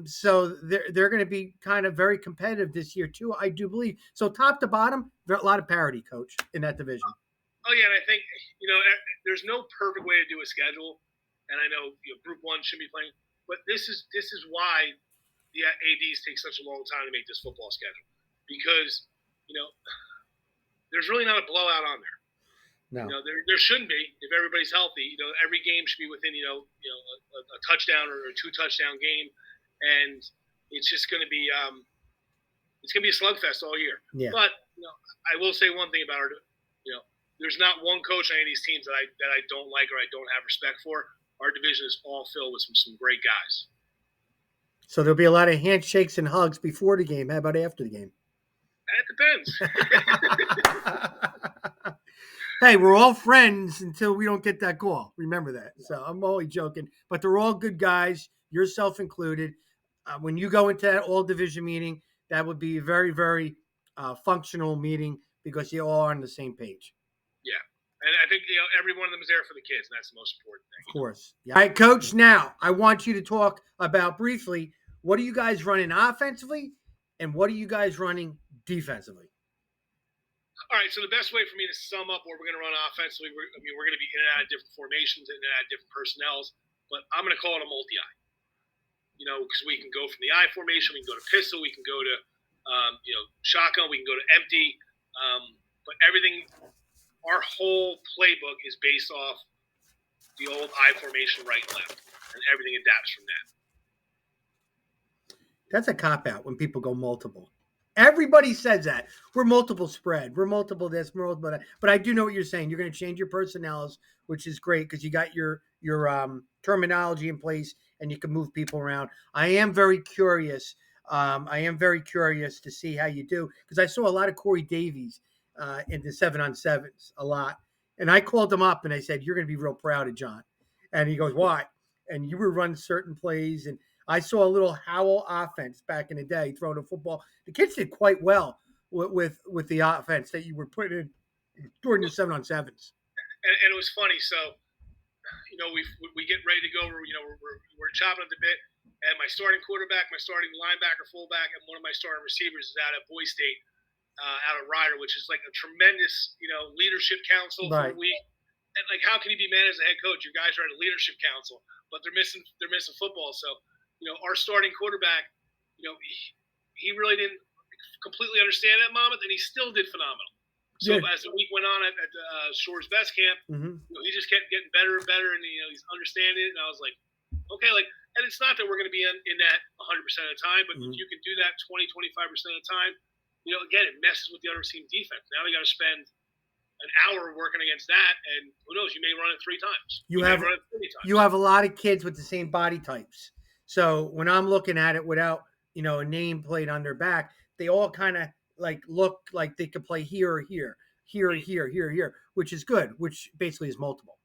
So they're going to be kind of very competitive this year too, I do believe. So top to bottom, there are a lot of parity, coach, in that division. Oh yeah, and I think there's no perfect way to do a schedule, and I know Group One should be playing, but this is why the ADs take such a long time to make this football schedule because you know there's really not a blowout on there. No. There shouldn't be if everybody's healthy. Every game should be within a touchdown or a 2 touchdown game, and it's just going to be it's going to be a slugfest all year. Yeah. But I will say one thing about our there's not one coach on any of these teams that I don't like or I don't have respect for. Our division is all filled with some great guys. So there'll be a lot of handshakes and hugs before the game. How about after the game? That depends. Hey, we're all friends until we don't get that call. Remember that. So I'm only joking, but they're all good guys, yourself included. When you go into that all division meeting, that would be a very, very functional meeting because you're all on the same page. Yeah. And I think every one of them is there for the kids, and that's the most important thing. Of course. Yeah. All right, Coach, now I want you to talk about briefly, what are you guys running offensively and what are you guys running defensively? All right, so the best way for me to sum up what we're going to run offensively, we're going to be in and out of different formations, in and out of different personnels, but I'm going to call it a multi-eye. Because we can go from the I formation, we can go to pistol, we can go to shotgun, we can go to empty, but everything, our whole playbook is based off the old I formation, right and left, and everything adapts from that. That's a cop-out when people go multiple. Everybody says that. We're multiple spread. We're multiple this, we're multiple that. But I do know what you're saying. You're going to change your personnels, which is great because you got your terminology in place and you can move people around. I am very curious. To see how you do because I saw a lot of Corey Davies in the 7-on-7s a lot. And I called him up and I said, you're going to be real proud of John. And he goes, why? And you were running certain plays and I saw a little Howell offense back in the day, throwing the football. The kids did quite well with the offense that you were putting in during the 7-on-7s. And it was funny. So, we get ready to go. We're chopping at the bit. And my starting quarterback, my starting linebacker, fullback, and one of my starting receivers is out at Boise State, out of Ryder, which is like a tremendous, leadership council for a week. And like, how can you be mad as a head coach? Your guys are at a leadership council, but they're missing football. So, our starting quarterback, he really didn't completely understand that moment, and he still did phenomenal. So as the week went on at Shore's Best Camp, he just kept getting better and better, and he's understanding it. And I was like, okay, and it's not that we're going to be in that 100% of the time, but if you can do that 20-25% of the time, again, it messes with the other team defense. Now they got to spend an hour working against that, and who knows, you may run it 3 times. You have a lot of kids with the same body types. So when I'm looking at it without, a name plate on their back, they all kind of look like they could play here or here, which is good, which basically is multiple.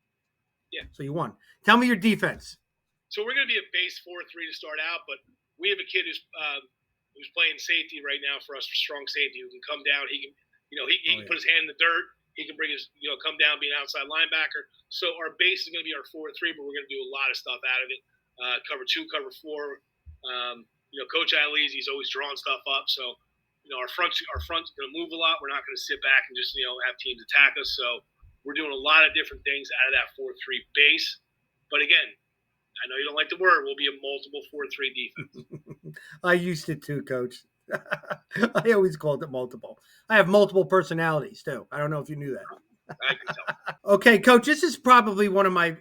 Yeah. So you won. Tell me your defense. So we're going to be a base 4-3 to start out, but we have a kid who's playing safety right now for us, for strong safety, who can come down. He can, he can put his hand in the dirt. He can bring his, come down, be an outside linebacker. So our base is going to be our 4-3, but we're going to do a lot of stuff out of it. Cover 2, cover 4. Coach Ali's, he's always drawing stuff up. So, our front's going to move a lot. We're not going to sit back and just, have teams attack us. So we're doing a lot of different things out of that 4-3 base. But again, I know you don't like the word. We'll be a multiple 4-3 defense. I used it too, Coach. I always called it multiple. I have multiple personalities too. I don't know if you knew that. I can tell. Okay, Coach, this is probably one of my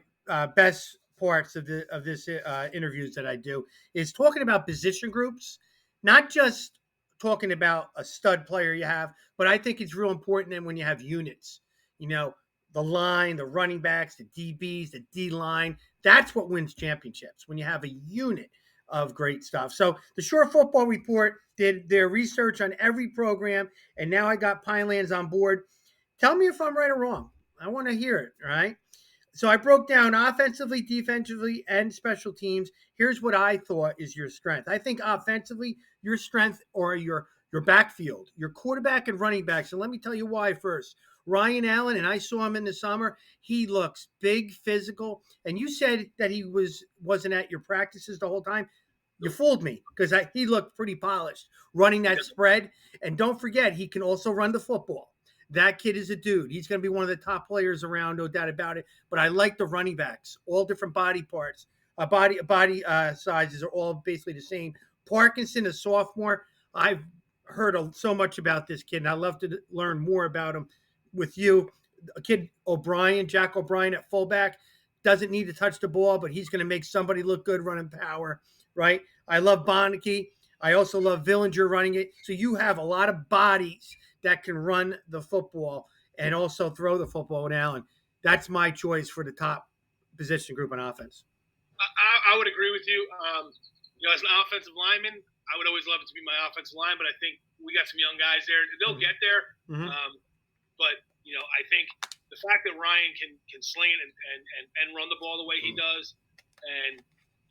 best parts of this interviews that I do is talking about position groups, not just talking about a stud player you have, but I think it's real important that when you have units, the line, the running backs, the DBs, the D line, that's what wins championships when you have a unit of great stuff. So the Shore Football Report did their research on every program, and now I got Pinelands on board. Tell me if I'm right or wrong. I want to hear it, right? So I broke down offensively, defensively, and special teams. Here's what I thought is your strength. I think offensively, your strength or your backfield, your quarterback and running backs. And let me tell you why first. Ryan Allen, and I saw him in the summer. He looks big, physical. And you said that he wasn't at your practices the whole time. You fooled me because he looked pretty polished running that spread. And don't forget, he can also run the football. That kid is a dude. He's going to be one of the top players around, no doubt about it. But I like the running backs, all different body parts, body sizes are all basically the same. Parkinson, a sophomore. I've heard so much about this kid, and I'd love to learn more about him with you. A kid O'Brien, Jack O'Brien at fullback, doesn't need to touch the ball, but he's going to make somebody look good running power, right? I love Bonneke. I also love Villinger running it. So you have a lot of bodies that can run the football and also throw the football in Allen. That's my choice for the top position group on offense. I would agree with you. As an offensive lineman, I would always love it to be my offensive line, but I think we got some young guys there. They'll get there. But I think the fact that Ryan can sling it and run the ball the way he does, and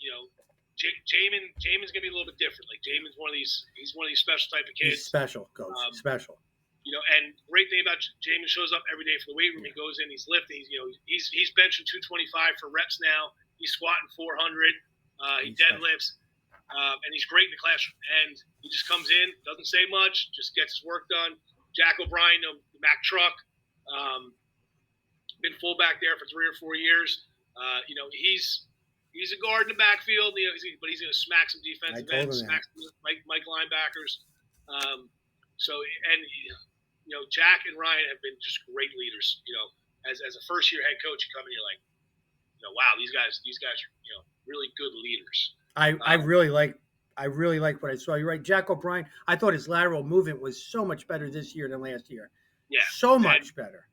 Jamin's gonna be a little bit different. Like Jamin's he's one of these special type of kids. He's special, coach. Special. And great thing about Jamin shows up every day for the weight room. He goes in, he's lifting. He's benching 225 for reps now. He's squatting 400. He deadlifts, and he's great in the classroom. And he just comes in, doesn't say much, just gets his work done. Jack O'Brien, the Mack truck, been fullback there for 3 or 4 years. He's a guard in the backfield, but he's going to smack some defensive ends, smack some Mike linebackers. Jack and Ryan have been just great leaders. As a first year head coach, you come in, you're like, wow, these guys are really good leaders. I really like what I saw. You're right, Jack O'Brien. I thought his lateral movement was so much better this year than last year. Yeah, so much better.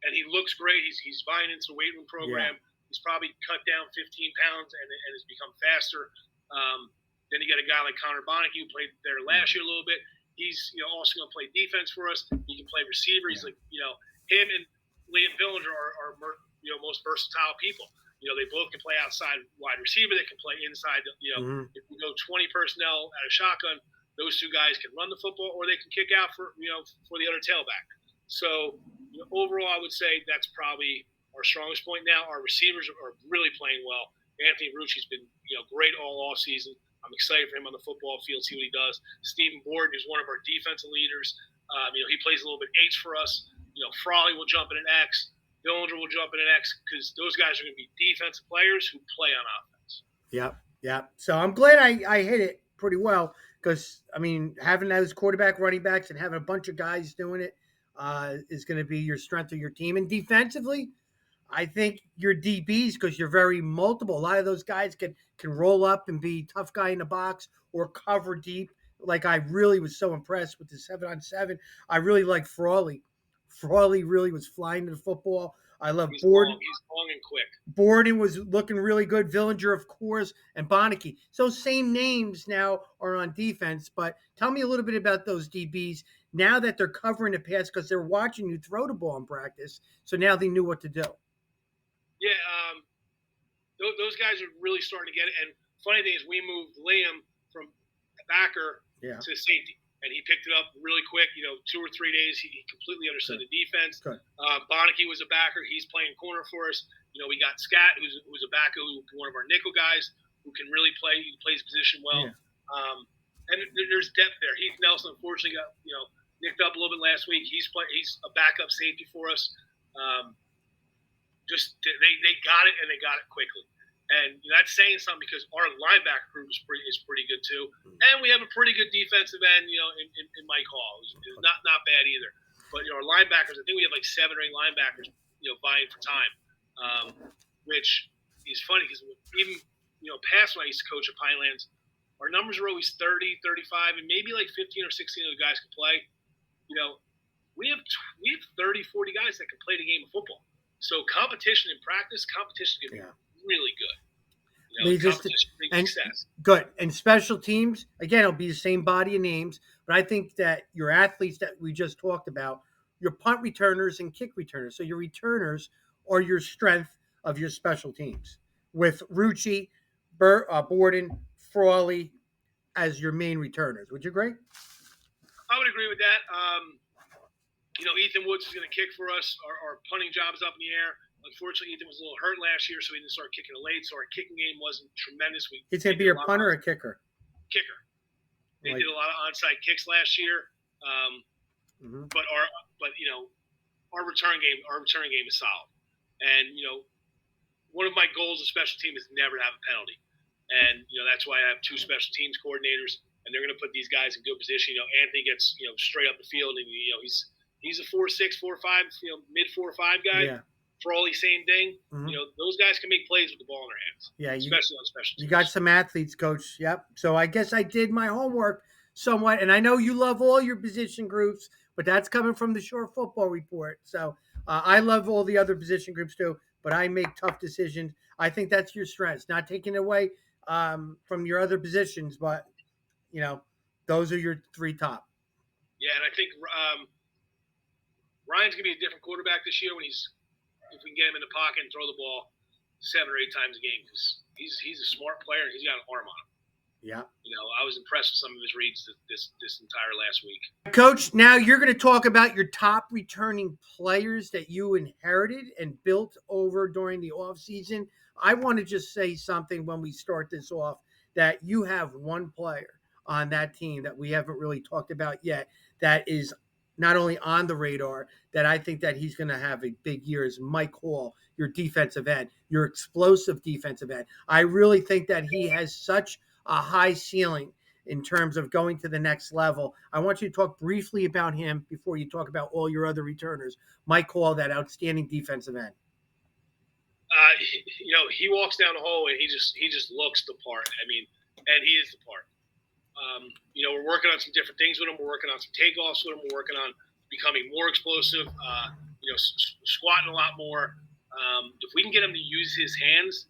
And he looks great. He's buying into the weight room program. Yeah. He's probably cut down 15 pounds and has become faster. Then you got a guy like Connor Bonneke who played there last year a little bit. He's also going to play defense for us. He can play receiver. He's like him and Liam Villinger are most versatile people. They both can play outside wide receiver. They can play inside. If we go 20 personnel at a shotgun, those two guys can run the football, or they can kick out for the other tailback. So overall, I would say that's probably our strongest point. Now our receivers are really playing well. Anthony Rucci's been great all off season. I'm excited for him on the football field, see what he does. Stephen Borden is one of our defensive leaders. He plays a little bit H for us. Frawley will jump in an X. Dillinger will jump in an X, because those guys are going to be defensive players who play on offense. Yep. So I'm glad I hit it pretty well, because, having those quarterback, running backs, and having a bunch of guys doing it is going to be your strength of your team. And defensively, I think your DBs, because you're very multiple. A lot of those guys can roll up and be tough guy in the box or cover deep. Like, I really was so impressed with the 7-on-7. I really like Frawley. Frawley really was flying to the football. I love Borden. He's long and quick. Borden was looking really good. Villinger, of course, and Bonneke. So same names now are on defense. But tell me a little bit about those DBs now that they're covering the pass, because they're watching you throw the ball in practice. So now they knew what to do. Yeah, those guys are really starting to get it. And funny thing is, we moved Liam from backer to safety, and he picked it up really quick. 2 or 3 days, he completely understood the defense. Bonneke was a backer; he's playing corner for us. We got Scat, who's a backer, one of our nickel guys, who can really play. He plays position well. Yeah. And there's depth there. Heath Nelson, unfortunately, got nicked up a little bit last week. He's a backup safety for us. They got it, and they got it quickly. And that's saying something, because our linebacker group is pretty good too. And we have a pretty good defensive end, in Mike Hall. It's not bad either. But our linebackers, I think we have like 7 or 8 linebackers, vying for time. Which is funny, because even, past when I used to coach at Pinelands, our numbers were always 30, 35, and maybe like 15 or 16 of the guys could play. We have 30, 40 guys that can play the game of football. So competition in practice, competition can be really good. Success. Good. And special teams, again, it'll be the same body of names, but I think that your athletes that we just talked about, your punt returners and kick returners. So your returners are your strength of your special teams, with Rucci, Borden, Frawley as your main returners. Would you agree? I would agree with that. Ethan Woods is going to kick for us. Our punting job is up in the air. Unfortunately, Ethan was a little hurt last year, so he didn't start kicking it late. So our kicking game wasn't tremendous. He's going to be your punter or kicker? kicker. They did a lot of onside kicks last year, but our return game is solid. And one of my goals of special team is never to have a penalty, and that's why I have two special teams coordinators, and they're going to put these guys in good position. Anthony gets straight up the field, and he's a 4'6", 4'5", mid 4'5" guy. Yeah. For all he's saying ding, those guys can make plays with the ball in their hands. Yeah, especially on special teams. You got some athletes, Coach. Yep. So I guess I did my homework somewhat, and I know you love all your position groups, but that's coming from the Shore Football Report. So I love all the other position groups too, but I make tough decisions. I think that's your strengths, not taking away from your other positions, but those are your three top. Yeah, and I think Ryan's gonna be a different quarterback this year if we can get him in the pocket and throw the ball 7 or 8 times a game, because he's a smart player and he's got an arm on him. Yeah. I was impressed with some of his reads this entire last week. Coach, now you're going to talk about your top returning players that you inherited and built over during the offseason. I want to just say something when we start this off, that you have one player on that team that we haven't really talked about yet that is not only on the radar, that I think that he's going to have a big year, is Mike Hall, your defensive end, your explosive defensive end. I really think that he has such a high ceiling in terms of going to the next level. I want you to talk briefly about him before you talk about all your other returners. Mike Hall, that outstanding defensive end. He walks down the hallway and he just looks the part. And he is the part. We're working on some different things with him. We're working on some takeoffs with him. We're working on becoming more explosive, squatting a lot more. If we can get him to use his hands,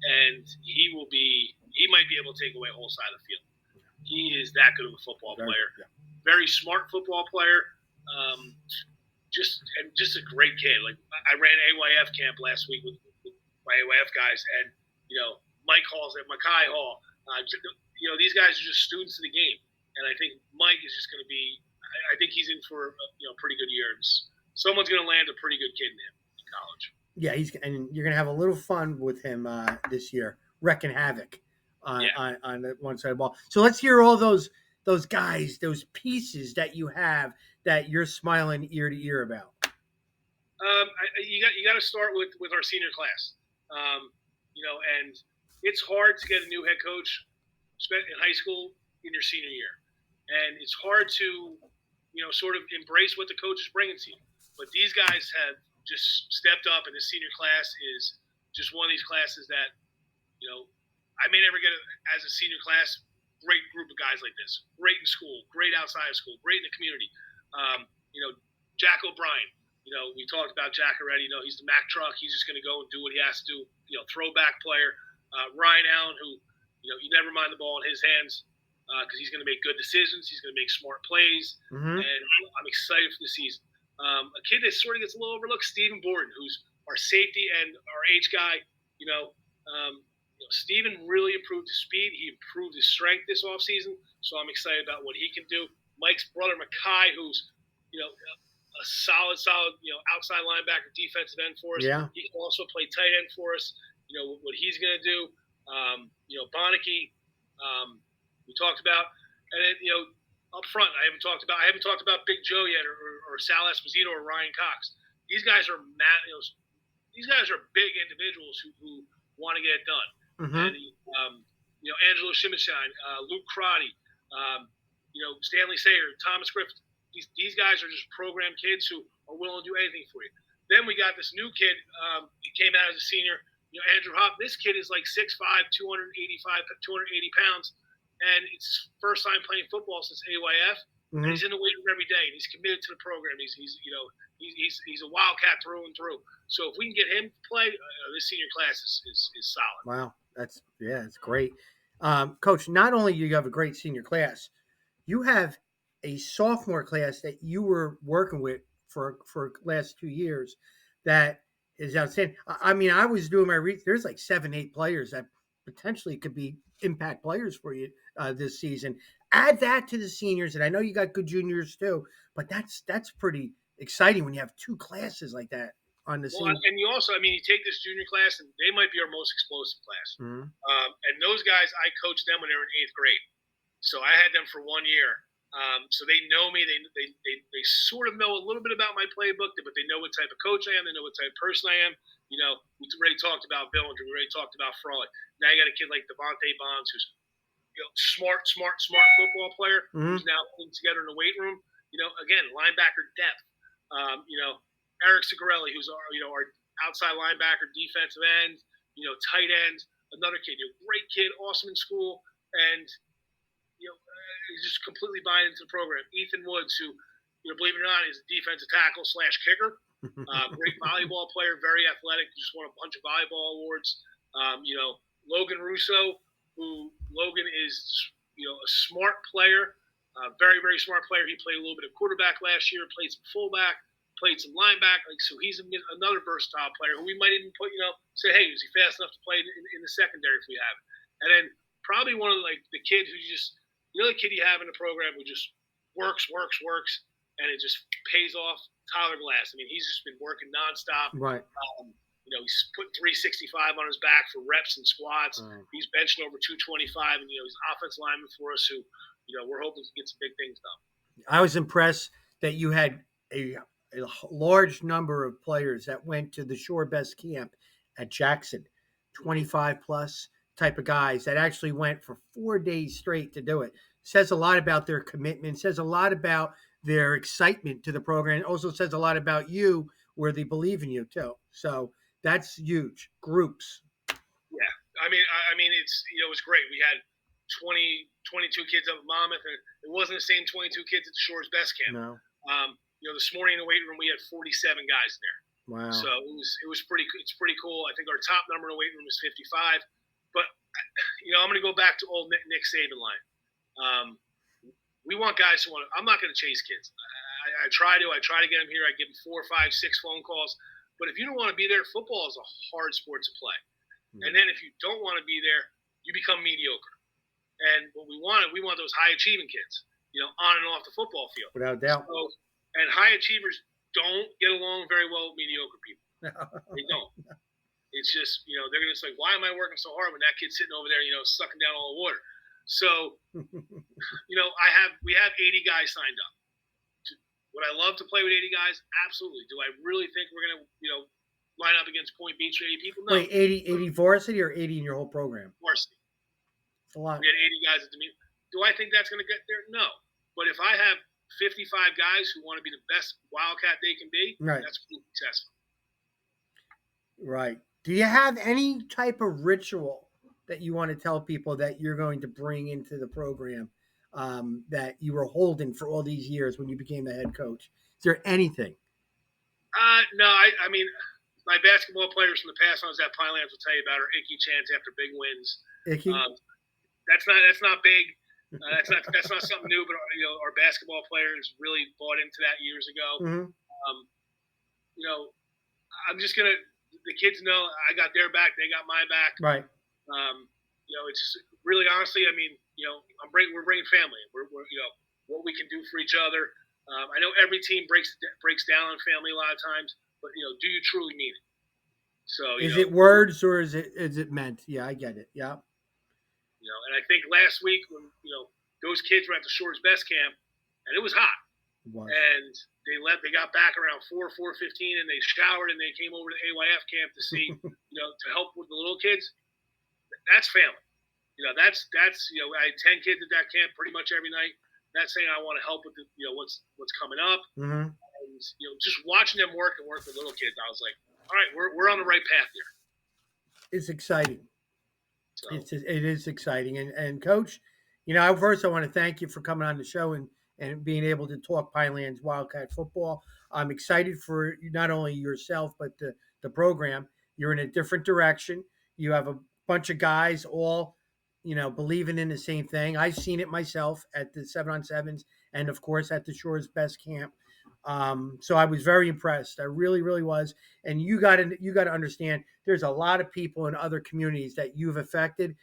and he might be able to take away a whole side of the field. He is that good of a football player. Yeah. Very smart football player. Just a great kid. Like, I ran AYF camp last week with my AYF guys, and Mike Hall's at Mackay Hall. These guys are just students of the game, and I think Mike is just going to be. I think he's in for a pretty good year. Someone's going to land a pretty good kid in him in college. Yeah, and you're going to have a little fun with him this year, wrecking havoc on the one side of the ball. So let's hear all those guys, those pieces that you have that you're smiling ear to ear about. You got to start with our senior class, and it's hard to get a new head coach in high school in your senior year, and it's hard to sort of embrace what the coach is bringing to you. But these guys have just stepped up, and this senior class is just one of these classes that I may never get as a senior class. Great group of guys like this, great in school, great outside of school, great in the community. Jack O'Brien, we talked about Jack already. He's the Mack truck. He's just going to go and do what he has to do. Throwback player. Ryan Allen, who you never mind the ball in his hands because he's going to make good decisions. He's going to make smart plays, and I'm excited for the season. A kid that sort of gets a little overlooked, Stephen Borden, who's our safety and our H guy. Stephen really improved his speed. He improved his strength this offseason, so I'm excited about what he can do. Mike's brother, Mackay, who's a solid outside linebacker, defensive end for us. Yeah. He can also play tight end for us. What he's going to do. Bonneke, we talked about, and then up front, I haven't talked about Big Joe yet, or Sal Esposito, or Ryan Cox. These guys are big individuals who want to get it done. And Angelo Shimishine, Luke Crotty, Stanley Sayer, Thomas Griffith. These guys are just programmed kids who are willing to do anything for you. Then we got this new kid. He came out as a senior. Andrew Hopp. This kid is like 6'5", 280 pounds, and it's first time playing football since AYF. And he's in the weight room every day, and he's committed to the program. He's a Wildcat through and through. So if we can get him to play, this senior class is solid. Wow, that's great, Coach. Not only do you have a great senior class, you have a sophomore class that you were working with for last 2 years that is outstanding. I mean, I was doing my research. There's like 7-8 players that potentially could be impact players for you this season. Add that to the seniors, and I know you got good juniors too, but that's pretty exciting when you have 2 classes like that on the scene. And you also, you take this junior class, and they might be our most explosive class. And those guys, I coached them when they were in 8th grade. So I had them for 1 year. So they know me. They sort of know a little bit about my playbook, but they know what type of coach I am. They know what type of person I am. We already talked about Billinger. We already talked about Frolic. Now you got a kid like Devontae Bonds, who's smart football player, Mm-hmm. who's now putting together in the weight room. Again, linebacker depth. Eric Sigarelli, who's our outside linebacker, defensive end. Tight end. Another kid, great kid, awesome in school, and he's just completely buying into the program. Ethan Woods, who, believe it or not, is a defensive tackle / kicker. Great volleyball player, very athletic. Just won a bunch of volleyball awards. Logan Russo, Logan is, a smart player, very, very smart player. He played a little bit of quarterback last year, played some fullback, played some linebacker. So he's another versatile player who we might even put, say, hey, is he fast enough to play in the secondary if we have it? And then probably one of the kid who just, the kid you have in the program who just works, and it just pays off, Tyler Glass. I mean, he's just been working nonstop. Right. He's putting 365 on his back for reps and squats. He's benching over 225, and he's an offensive lineman for us who, we're hoping to get some big things done. I was impressed that you had a large number of players that went to the Shore Best Camp at Jackson, 25 plus type of guys that actually went for 4 days straight to do it. Says a lot about their commitment, says a lot about their excitement to the program. It also says a lot about you, where they believe in you too. So that's huge. Groups. Yeah. I mean, it was great. We had 22 kids up at Monmouth, and it wasn't the same 22 kids at the Shore's Best Camp. No. This morning in the weight room, we had 47 guys there. Wow. So it was pretty. It's pretty cool. I think our top number in the weight room is 55. But I'm going to go back to old Nick Saban line. We want guys who want to. I'm not going to chase kids. I try to get them here. I give them 4, 5, 6 phone calls. But if you don't want to be there, football is a hard sport to play. And then if you don't want to be there, you become mediocre. And what we want those high achieving kids, on and off the football field. Without doubt. So, and high achievers don't get along very well with mediocre people. They don't. It's just, they're just like, why am I working so hard when that kid's sitting over there, sucking down all the water? So, we have 80 guys signed up. Would I love to play with 80 guys? Absolutely. Do I really think we're going to, line up against Point Beach with 80 people? No. Wait, 80 varsity or 80 in your whole program? Varsity. It's a lot. We had 80 guys at the meeting. Do I think that's going to get there? No. But if I have 55 guys who want to be the best Wildcat they can be, right, that's pretty successful. Right. Do you have any type of ritual that you want to tell people that you're going to bring into the program that you were holding for all these years when you became the head coach? Is there anything? No, I mean, my basketball players from the past ones at Pinelands will tell you about our Icky chants after big wins. Icky? That's not big. That's not something new, but our basketball players really bought into that years ago. Mm-hmm. I'm just gonna. The kids know I got their back. They got my back. Right. It's just really honestly. I mean, we're bringing family. We're what we can do for each other. I know every team breaks down on family a lot of times, but do you truly mean it? So is it words or is it meant? Yeah, I get it. Yeah. And I think last week when those kids were at the Shore's Best Camp, and it was hot. It was. And they got back around 4:15, and they showered and they came over to AYF camp to see to help with the little kids. That's family. That's I had 10 kids at that camp pretty much every night. That's saying I want to help with the what's coming up. Mm-hmm. And just watching them work with little kids, I was like, all right, we're on the right path here. It's exciting. So. It is exciting. And Coach, first I want to thank you for coming on the show and being able to talk Pinelands Wildcat football. I'm excited for not only yourself, but the program. You're in a different direction. You have a bunch of guys all, believing in the same thing. I've seen it myself at the 7-on-7s and, of course, at the Shore's Best Camp. So I was very impressed. I really, really was. And you got to understand, there's a lot of people in other communities that you've affected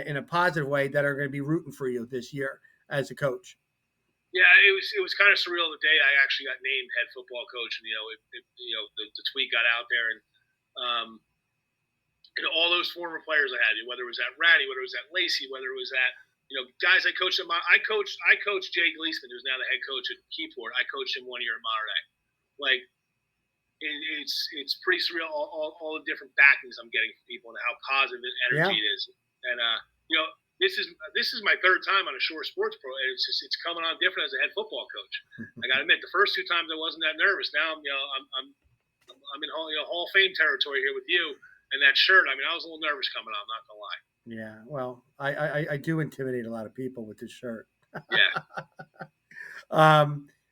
in a positive way that are going to be rooting for you this year as a coach. Yeah, it was kind of surreal the day I actually got named head football coach, and the tweet got out there, and all those former players I had, whether it was at Ratty, whether it was at Lacey, whether it was at Guys I coached him. I coached Jay Gleason, who's now the head coach at Keyport. I coached him 1 year in Monterey. Like it's pretty surreal all the different backings I'm getting from people and how positive energy it is. And this is my third time on a Shore Sports Pro, and it's coming on different as a head football coach. I got to admit, the first 2 times I wasn't that nervous. Now I'm in Hall of Fame territory here with you and that shirt. I mean, I was a little nervous coming on. I'm not gonna lie. Yeah, well, I do intimidate a lot of people with this shirt. Yeah.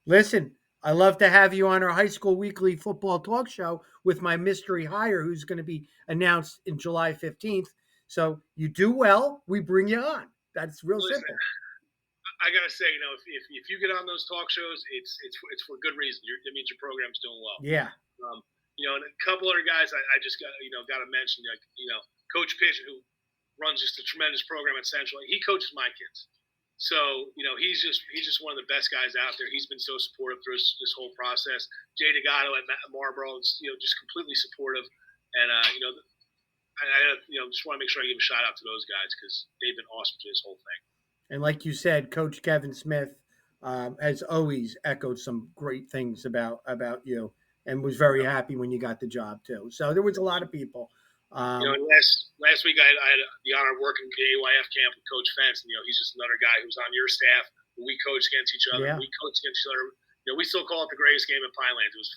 Listen, I love to have you on our high school weekly football talk show with my mystery hire, who's going to be announced in July 15th. So you do well, we bring you on. That's real simple. I gotta say, if you get on those talk shows, it's for good reason. It means your program's doing well. Yeah. And a couple other guys I just got to mention, Coach Pigeon, who runs just a tremendous program at Central. He coaches my kids. So, he's just one of the best guys out there. He's been so supportive through this whole process. Jay Degato at Marlboro is, just completely supportive. And, I just want to make sure I give a shout out to those guys because they've been awesome through this whole thing. And like you said, Coach Kevin Smith has always echoed some great things about you and was very happy when you got the job too. So there was a lot of people. Last week I had the honor of working the AYF camp with Coach Fence, and he's just another guy who's on your staff. We coach against each other. Yeah. We coach against each other. We still call it the greatest game at Pinelands. It was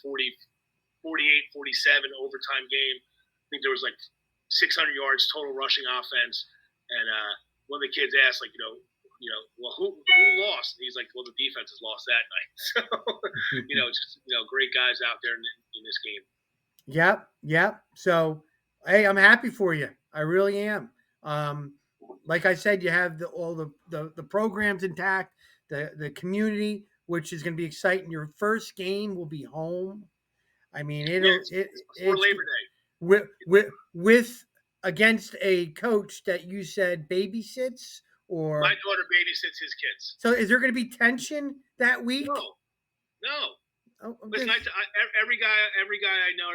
48-47 overtime game. I think there was like 600 yards total rushing offense. And one of the kids asked, well, who lost? And he's like, well, the defense has lost that night. So, great guys out there in this game. Yep. So, hey, I'm happy for you. I really am. Like I said, you have all the programs intact, the community, which is going to be exciting. Your first game will be home. I mean, it's before Labor Day. With against a coach that you said babysits, or my daughter babysits his kids. So, is there going to be tension that week? No. Oh, listen, every guy I know.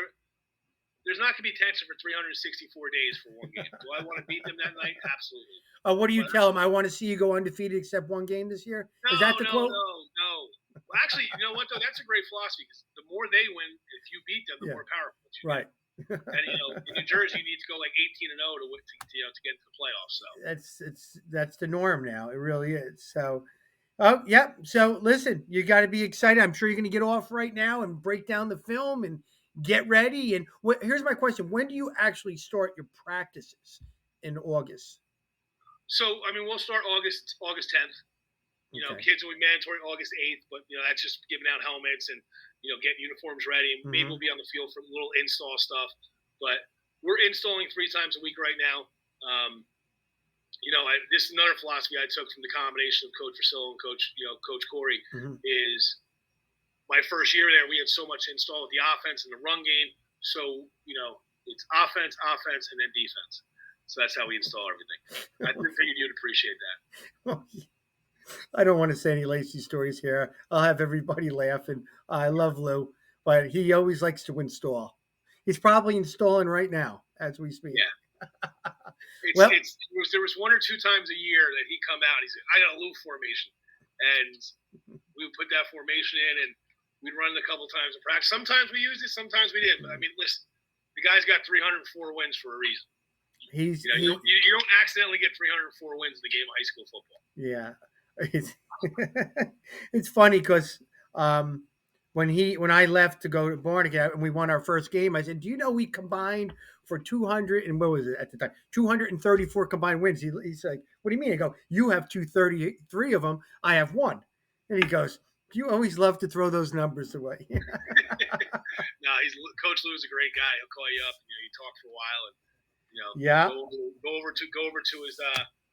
There's not going to be tension for 364 days for one game. Do I want to beat them that night? Absolutely. What do you tell them? I want to see you go undefeated except one game this year? Is that the quote? No. Well, actually, you know what, though? That's a great philosophy because the more they win, if you beat them, the more powerful you right. And, in New Jersey, you need to go like 18-0 to get to the playoffs. So that's the norm now. It really is. So, So, listen, you got to be excited. I'm sure you're going to get off right now and break down the film and get ready. And here's my question: when do you actually start your practices in August? So, we'll start August 10th. Kids will be mandatory August 8th, but that's just giving out helmets and getting uniforms ready. And maybe we'll be on the field for little install stuff. But we're installing 3 times a week right now. This is another philosophy I took from the combination of Coach Versillo and Coach Corey is. My first year there, we had so much installed with the offense and the run game. So, it's offense, and then defense. So that's how we install everything. I figured you'd appreciate that. I don't want to say any lazy stories here. I'll have everybody laughing. I love Lou, but he always likes to install. He's probably installing right now as we speak. Yeah. There was 1 or 2 times a year that he'd come out. He said, I got a Lou formation. And we would put that formation in and we'd run it a couple times in practice. Sometimes we used it, sometimes we didn't. But listen, the guy's got 304 wins for a reason. You don't accidentally get 304 wins in the game of high school football. Yeah, it's funny because when I left to go to Barnegat and we won our first game, I said, "Do you know we combined for 200 and what was it at the time? 234 combined wins." He's like, "What do you mean?" I go, "You have 233 of them. I have 1." And he goes, "You always love to throw those numbers away." No, Coach Lou's a great guy. He'll call you up. You talk for a while, and go over to his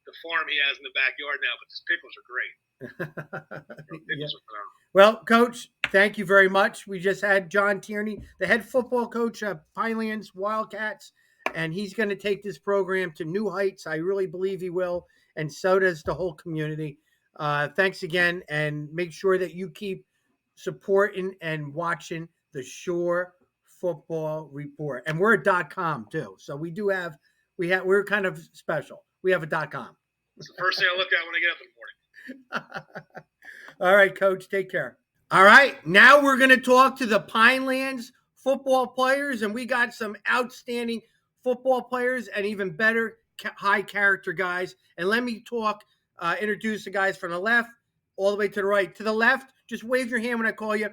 the farm he has in the backyard now. But his pickles are great. Pickles are phenomenal. Well, Coach, thank you very much. We just had John Tierney, the head football coach of Pinelands Wildcats, and he's going to take this program to new heights. I really believe he will, and so does the whole community. Thanks again, and make sure that you keep supporting and watching the Shore Football Report. And we're a .com too, so we're kind of special. We have a .com. It's the first thing I look at when I get up in the morning. All right, Coach, take care. All right, now we're going to talk to the Pinelands football players, and we got some outstanding football players and even better high character guys. And let me introduce the guys from the left all the way to the right. To the left, just wave your hand when I call you.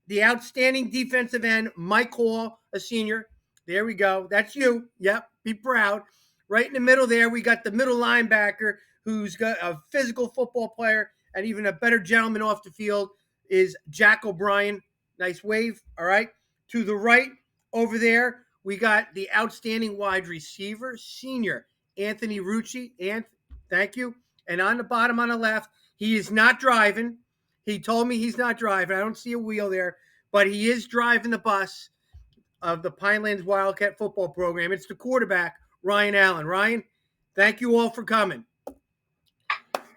The outstanding defensive end, Mike Hall, a senior. There we go. That's you. Yep, be proud. Right in the middle there, we got the middle linebacker who's got a physical football player and even a better gentleman off the field is Jack O'Brien. Nice wave. All right. To the right over there, we got the outstanding wide receiver, senior Anthony Rucci. Thank you. And on the bottom on the left, he is not driving. He told me he's not driving. I don't see a wheel there, but he is driving the bus of the Pinelands Wildcat football program. It's the quarterback, Ryan Allen. Ryan, thank you all for coming.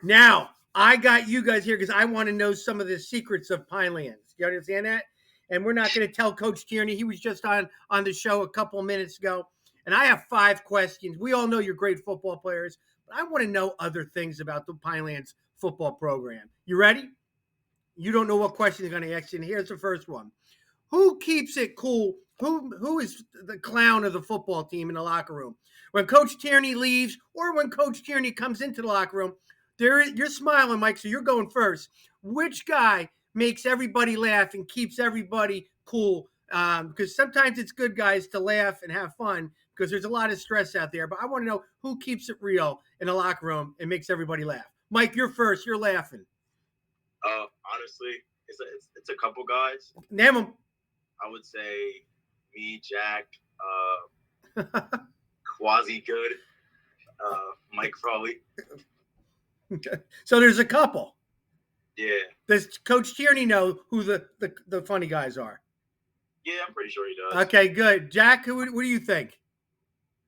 Now, I got you guys here because I want to know some of the secrets of Pinelands. You understand that? And we're not going to tell Coach Tierney. He was just on the show a couple of minutes ago. And I have 5 questions. We all know you're great football players, but I want to know other things about the Pinelands football program. You ready? You don't know what question they're going to ask you. And here's the first one. Who keeps it cool? Who is the clown of the football team in the locker room? When Coach Tierney leaves or when Coach Tierney comes into the locker room, you're smiling, Mike, so you're going first. Which guy makes everybody laugh and keeps everybody cool? Because sometimes it's good, guys, to laugh and have fun because there's a lot of stress out there. But I want to know who keeps it real in the locker room and makes everybody laugh. Mike, you're first. You're laughing. Honestly, it's a couple guys. Name them. I would say me, Jack, Quasi Good, Mike Frawley. So there's a couple. Yeah. Does Coach Tierney know who the funny guys are? Yeah, I'm pretty sure he does. Okay, good. Jack, what do you think?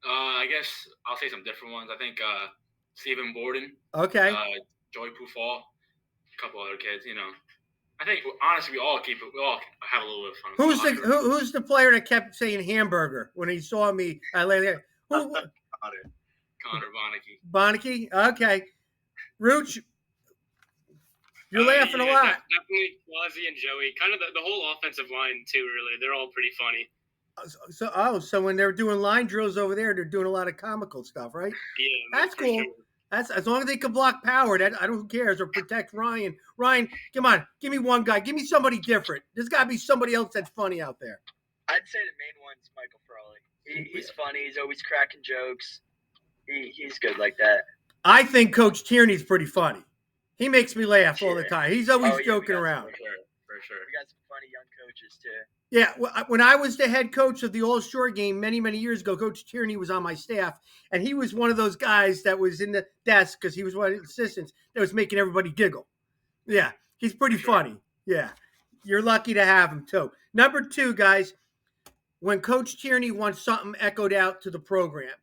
I guess I'll say some different ones. I think Stephen Borden. Okay. Joey Pufall. A couple other kids, I think honestly we all have a little bit of fun. Who's the player that kept saying hamburger when he saw me? Connor Bonneke. Bonneke? Okay. Rooch, you're laughing a lot. Definitely Quasi and Joey. Kind of the whole offensive line too, really. They're all pretty funny. So when they're doing line drills over there, they're doing a lot of comical stuff, right? Yeah. That's cool. Sure. That's as long as they can block power. Who cares or protect Ryan. Ryan, come on, give me one guy. Give me somebody different. There's got to be somebody else that's funny out there. I'd say the main one's Michael Frawley. He's funny. He's always cracking jokes. He's good like that. I think Coach Tierney's pretty funny. He makes me laugh all the time. He's always joking around. For sure. We got some funny young coaches too. Yeah, when I was the head coach of the All-Shore game many, many years ago, Coach Tierney was on my staff, and he was one of those guys that was in the desk because he was one of the assistants that was making everybody giggle. Yeah, he's pretty funny. Yeah, you're lucky to have him too. Number 2, guys, when Coach Tierney wants something echoed out to the program,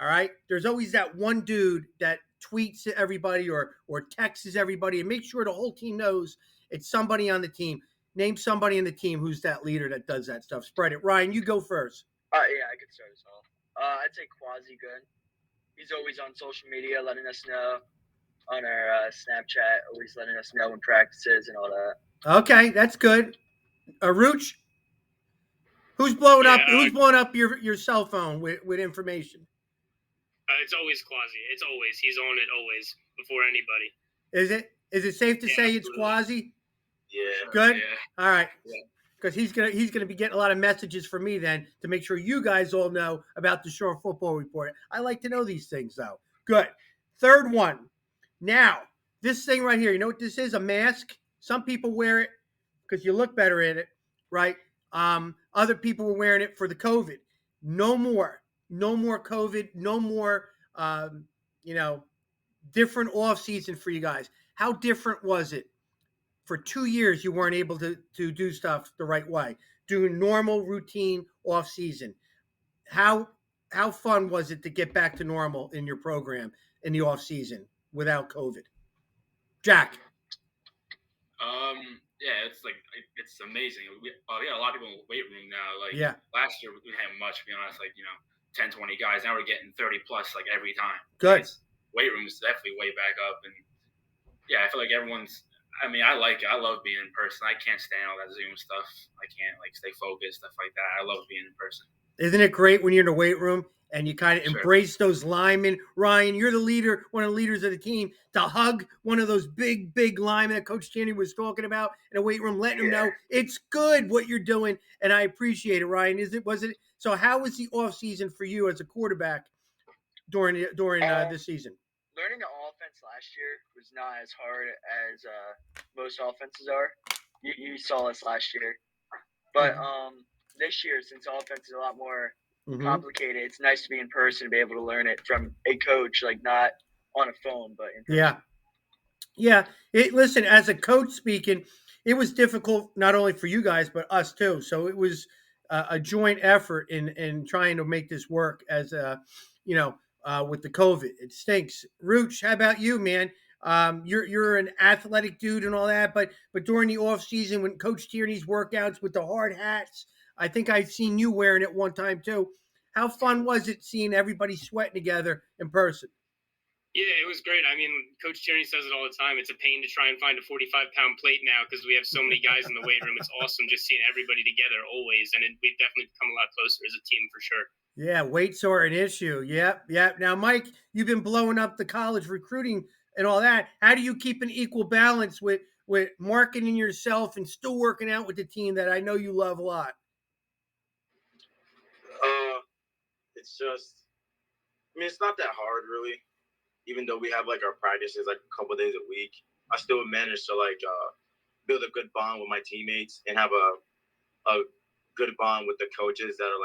all right, there's always that one dude that tweets to everybody or texts everybody and make sure the whole team knows it's somebody on the team. Name somebody in the team who's that leader that does that stuff. Spread it. Ryan, you go first. Yeah, I could start us off. I'd say Quasi Good. He's always on social media letting us know on our Snapchat, always letting us know when practices and all that. Okay, that's good. Rooch, who's blowing up your cell phone with information? It's always Quasi. It's always. He's on it always before anybody. Is it safe to say it's Quasi? Yeah. Good. Yeah. All right. Because he's gonna be getting a lot of messages from me then to make sure you guys all know about the Shore Football Report. I like to know these things though. Good. Third one. Now, this thing right here. You know what this is? A mask. Some people wear it because you look better in it, right? Other people were wearing it for the COVID. No more COVID. No more. Different off season for you guys. How different was it? For 2 years, you weren't able to do stuff the right way, doing normal routine off season. How fun was it to get back to normal in your program in the off season without COVID? Jack. Yeah, it's amazing. We got a lot of people in the weight room now. Last year we didn't have much, to be honest. 10, 20 guys. Now we're getting 30 plus every time. Good. weight room is definitely way back up. And yeah, I feel like everyone's. I mean, I like it. I love being in person. I can't stand all that Zoom stuff. I can't stay focused, stuff like that. I love being in person. Isn't it great when you're in the weight room and you kind of Sure. embrace those linemen? Ryan, you're the leader, one of the leaders of the team, to hug one of those big linemen that Coach Tierney was talking about in the weight room, letting them know it's good what you're doing, and I appreciate it, Ryan. Was it? So how was the off season for you as a quarterback during this season? Learning the offense last year was not as hard as most offenses are. You saw us last year, but this year, since offense is a lot more complicated, it's nice to be in person and be able to learn it from a coach, like not on a phone, but in person. Yeah. Listen, as a coach speaking, it was difficult not only for you guys but us too. So it was a joint effort in trying to make this work. As with the COVID, it stinks. Rooch, how about you, man? You're an athletic dude and all that, but during the off season when Coach Tierney's workouts with the hard hats, I think I've seen you wearing it one time too. How fun was it seeing everybody sweating together in person? Yeah, it was great. I mean, Coach Tierney says it all the time. It's a pain to try and find a 45-pound plate now because we have so many guys in the weight room. It's awesome just seeing everybody together always, and we've definitely become a lot closer as a team for sure. Yeah, weights are an issue. Yep. Now, Mike, you've been blowing up the college recruiting and all that. How do you keep an equal balance with marketing yourself and still working out with the team that I know you love a lot? It's just, I mean, it's not that hard really. Even though we have like our practices like a couple days a week, I still manage to build a good bond with my teammates and have a good bond with the coaches that are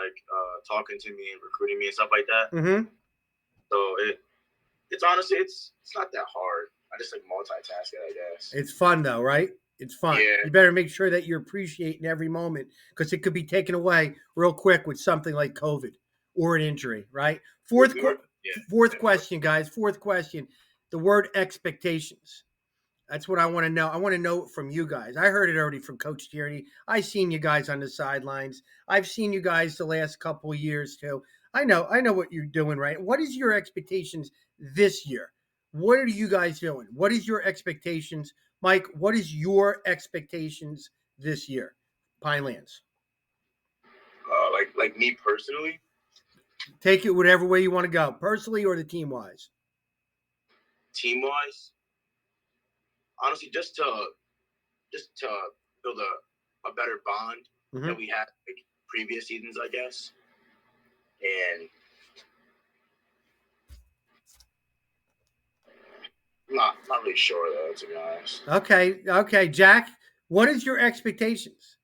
talking to me and recruiting me and stuff like that. Mm-hmm. So it's honestly it's not that hard. I just multitask it, I guess. It's fun though, right? It's fun. Yeah. You better make sure that you're appreciating every moment because it could be taken away real quick with something like COVID or an injury, right? Fourth question, guys. Fourth question. The word expectations. That's what I want to know. I want to know from you guys. I heard it already from Coach Tierney. I've seen you guys on the sidelines. I've seen you guys the last couple of years too. I know what you're doing, right? What is your expectations this year? What are you guys doing? What is your expectations? Mike, what is your expectations this year? Pinelands. Like me personally? Take it whatever way you want to go, personally or the team-wise. Team-wise? Honestly, just to build a better bond that we had previous seasons, I guess. And not really sure though, to be honest. Okay, Jack. What is your expectations?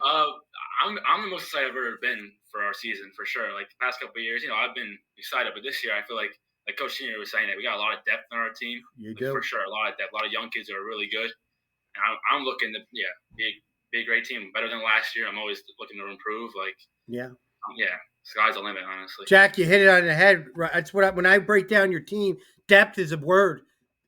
I'm the most excited I've ever been for our season for sure. Like the past couple of years, I've been excited, but this year I feel like Coach Tierney was saying that we got a lot of depth on our team. You do for sure, a lot of depth, a lot of young kids that are really good. And I'm looking to be a great team, better than last year. I'm always looking to improve. Sky's the limit, honestly. Jack, you hit it on the head. Right? That's what when I break down your team, depth is a word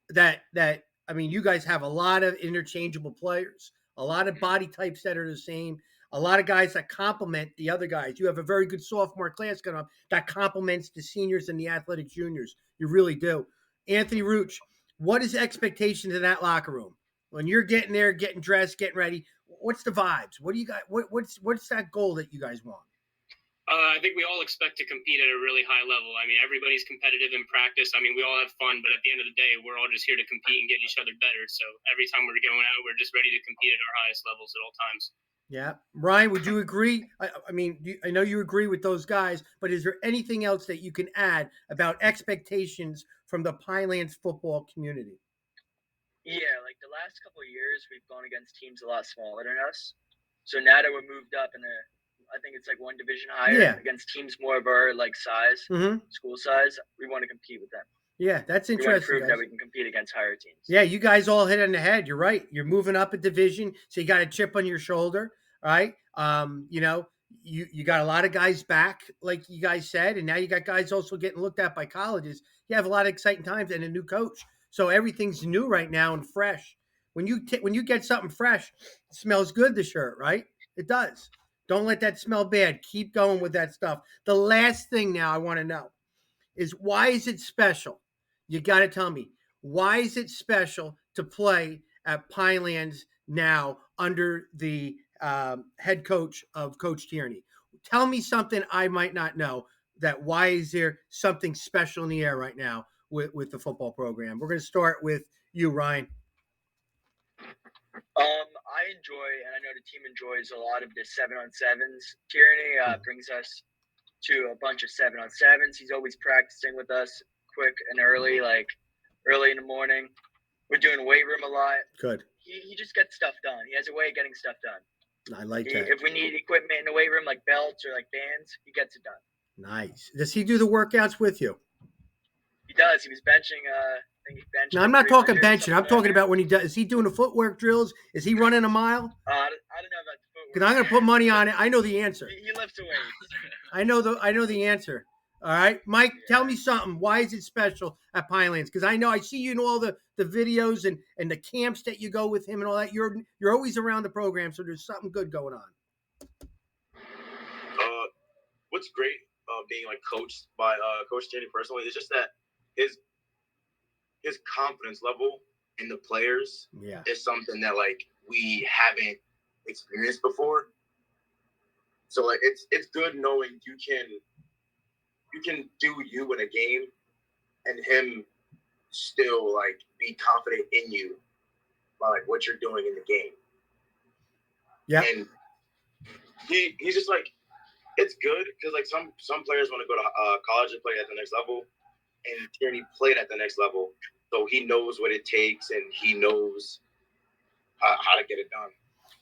that I mean, you guys have a lot of interchangeable players, a lot of body types that are the same, a lot of guys that complement the other guys. You have a very good sophomore class coming up that complements the seniors and the athletic juniors. You really do. Anthony Rooch, what is expectations in that locker room? When you're getting there, getting dressed, getting ready, what's the vibes? What do you got? What's that goal that you guys want? I think we all expect to compete at a really high level. I mean, everybody's competitive in practice. I mean, we all have fun, but at the end of the day, we're all just here to compete and get each other better. So every time we're going out, we're just ready to compete at our highest levels at all times. Yeah. Ryan, would you agree? I mean, I know you agree with those guys, but is there anything else that you can add about expectations from the Pinelands football community? Yeah, like the last couple of years, we've gone against teams a lot smaller than us. So now that we're moved up in I think it's one division higher against teams more of our size, school size. We want to compete with them. Yeah, that's interesting. We want to prove that we can compete against higher teams. Yeah, you guys all hit on the head. You're right. You're moving up a division, so you got a chip on your shoulder, right? You got a lot of guys back, like you guys said, and now you got guys also getting looked at by colleges. You have a lot of exciting times and a new coach, so everything's new right now and fresh. When you get something fresh, it smells good. The shirt, right? It does. Don't let that smell bad. Keep going with that stuff. The last thing now I want to know is why is it special? You got to tell me, why is it special to play at Pinelands now under the head coach of Coach Tierney? Tell me something I might not know. That why is there something special in the air right now with the football program? We're going to start with you, Ryan. I enjoy, and I know the team enjoys a lot of the 7-on-7s. Tierney brings us to a bunch of 7-on-7s. He's always practicing with us quick and early, like early in the morning. We're doing weight room a lot. Good. He just gets stuff done. He has a way of getting stuff done. I like that. If we need equipment in the weight room, like belts or like bands, he gets it done. Nice. Does he do the workouts with you? He does. He was benching. I think he benched. No, I'm not talking benching. I'm talking about when he does. Is he doing the footwork drills? Is he running a mile? I don't know about the footwork. Because I'm going to put money on it. I know the answer. He lifts weights. I know the answer. All right, Mike, tell me something. Why is it special at Pinelands? Because I know I see you in all the videos and the camps that you go with him and all that. You're always around the program, so there's something good going on. What's great being like coached by Coach Tierney personally is just that his confidence level in the players is something that like we haven't experienced before. So like it's good knowing you can do you in a game and him still like be confident in you by like what you're doing in the game. Yeah. And he's just like, it's good because like some players want to go to college and play at the next level, and Tierney played at the next level, so he knows what it takes and he knows how to get it done.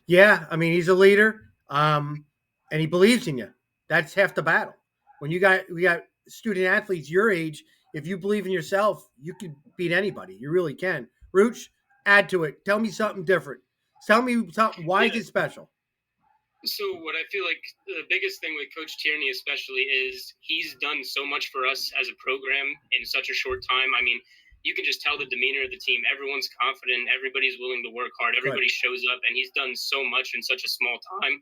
Yeah, I mean he's a leader, and he believes in you. That's half the battle. When we got student athletes your age, if you believe in yourself, you could beat anybody. You really can. Rooch, add to it. Tell me something different. Tell me something. Why is it special? So what I feel like the biggest thing with Coach Tierney especially is he's done so much for us as a program in such a short time. I mean, you can just tell the demeanor of the team. Everyone's confident. Everybody's willing to work hard. Everybody shows up, and he's done so much in such a small time.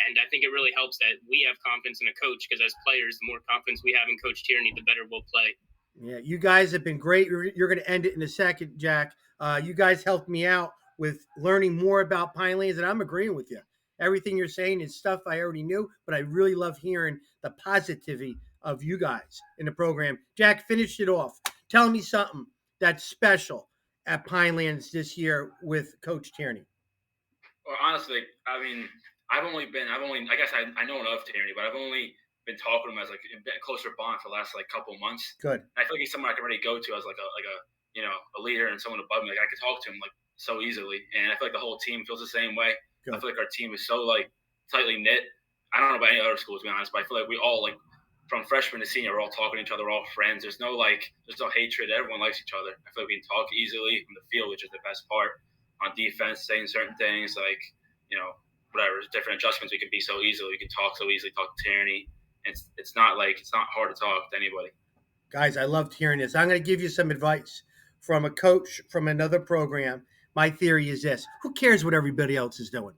And I think it really helps that we have confidence in a coach because as players, the more confidence we have in Coach Tierney, the better we'll play. Yeah, you guys have been great. You're going to end it in a second, Jack. You guys helped me out with learning more about Pinelands, and I'm agreeing with you. Everything you're saying is stuff I already knew, but I really love hearing the positivity of you guys in the program. Jack, finish it off. Tell me something that's special at Pinelands this year with Coach Tierney. Well, honestly, I mean, I guess I know enough Tierney, but I've only been talking to him as like a closer bond for the last like couple of months. Good. And I feel like he's someone I can really go to as like a leader and someone above me. Like I could talk to him like so easily, and I feel like the whole team feels the same way. Good. I feel like our team is so like tightly knit. I don't know about any other schools, to be honest, but I feel like we all like from freshman to senior, we're all talking to each other, we're all friends. There's no hatred. Everyone likes each other. I feel like we can talk easily from the field, which is the best part. On defense, saying certain things like whatever different adjustments, we can be so easily. We can talk so easily. Talk to Tierney. It's not hard to talk to anybody. Guys, I love hearing this. I'm going to give you some advice from a coach from another program. My theory is this: who cares what everybody else is doing?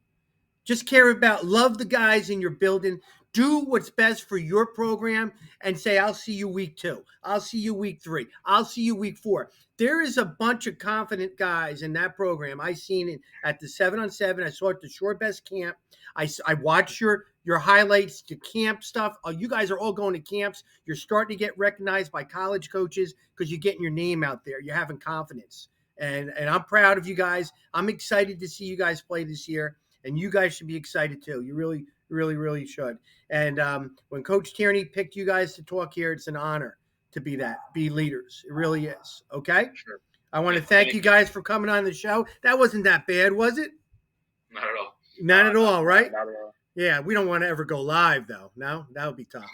Just love the guys in your building. Do what's best for your program and say, I'll see you week 2. I'll see you week 3. I'll see you week 4. There is a bunch of confident guys in that program. I seen it at the 7-on-7. I saw it at the Shore Best camp. I watched your highlights, your camp stuff. You guys are all going to camps. You're starting to get recognized by college coaches because you're getting your name out there. You're having confidence. And I'm proud of you guys. I'm excited to see you guys play this year. And you guys should be excited too. You really, really, really should. And when Coach Tierney picked you guys to talk here, it's an honor to be leaders. It really is. Okay? Sure. I want to thank you guys for coming on the show. That wasn't that bad, was it? Not at all. Not at all, right? Not at all. Yeah, we don't want to ever go live, though. No, that would be tough.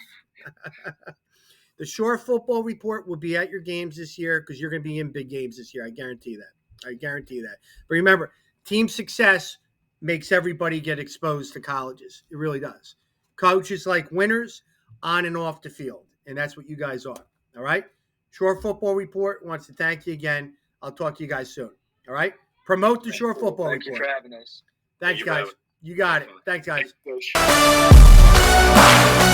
The Shore Football Report will be at your games this year because you're going to be in big games this year. I guarantee that. But remember, team success makes everybody get exposed to colleges. It really does. Coaches like winners on and off the field, and that's what you guys are. All right? Shore Football Report wants to thank you again. I'll talk to you guys soon. All right? Promote the Shore Football Report. Thank you for having us. Thanks, guys. You got it. Thanks, guys. Thanks, Coach.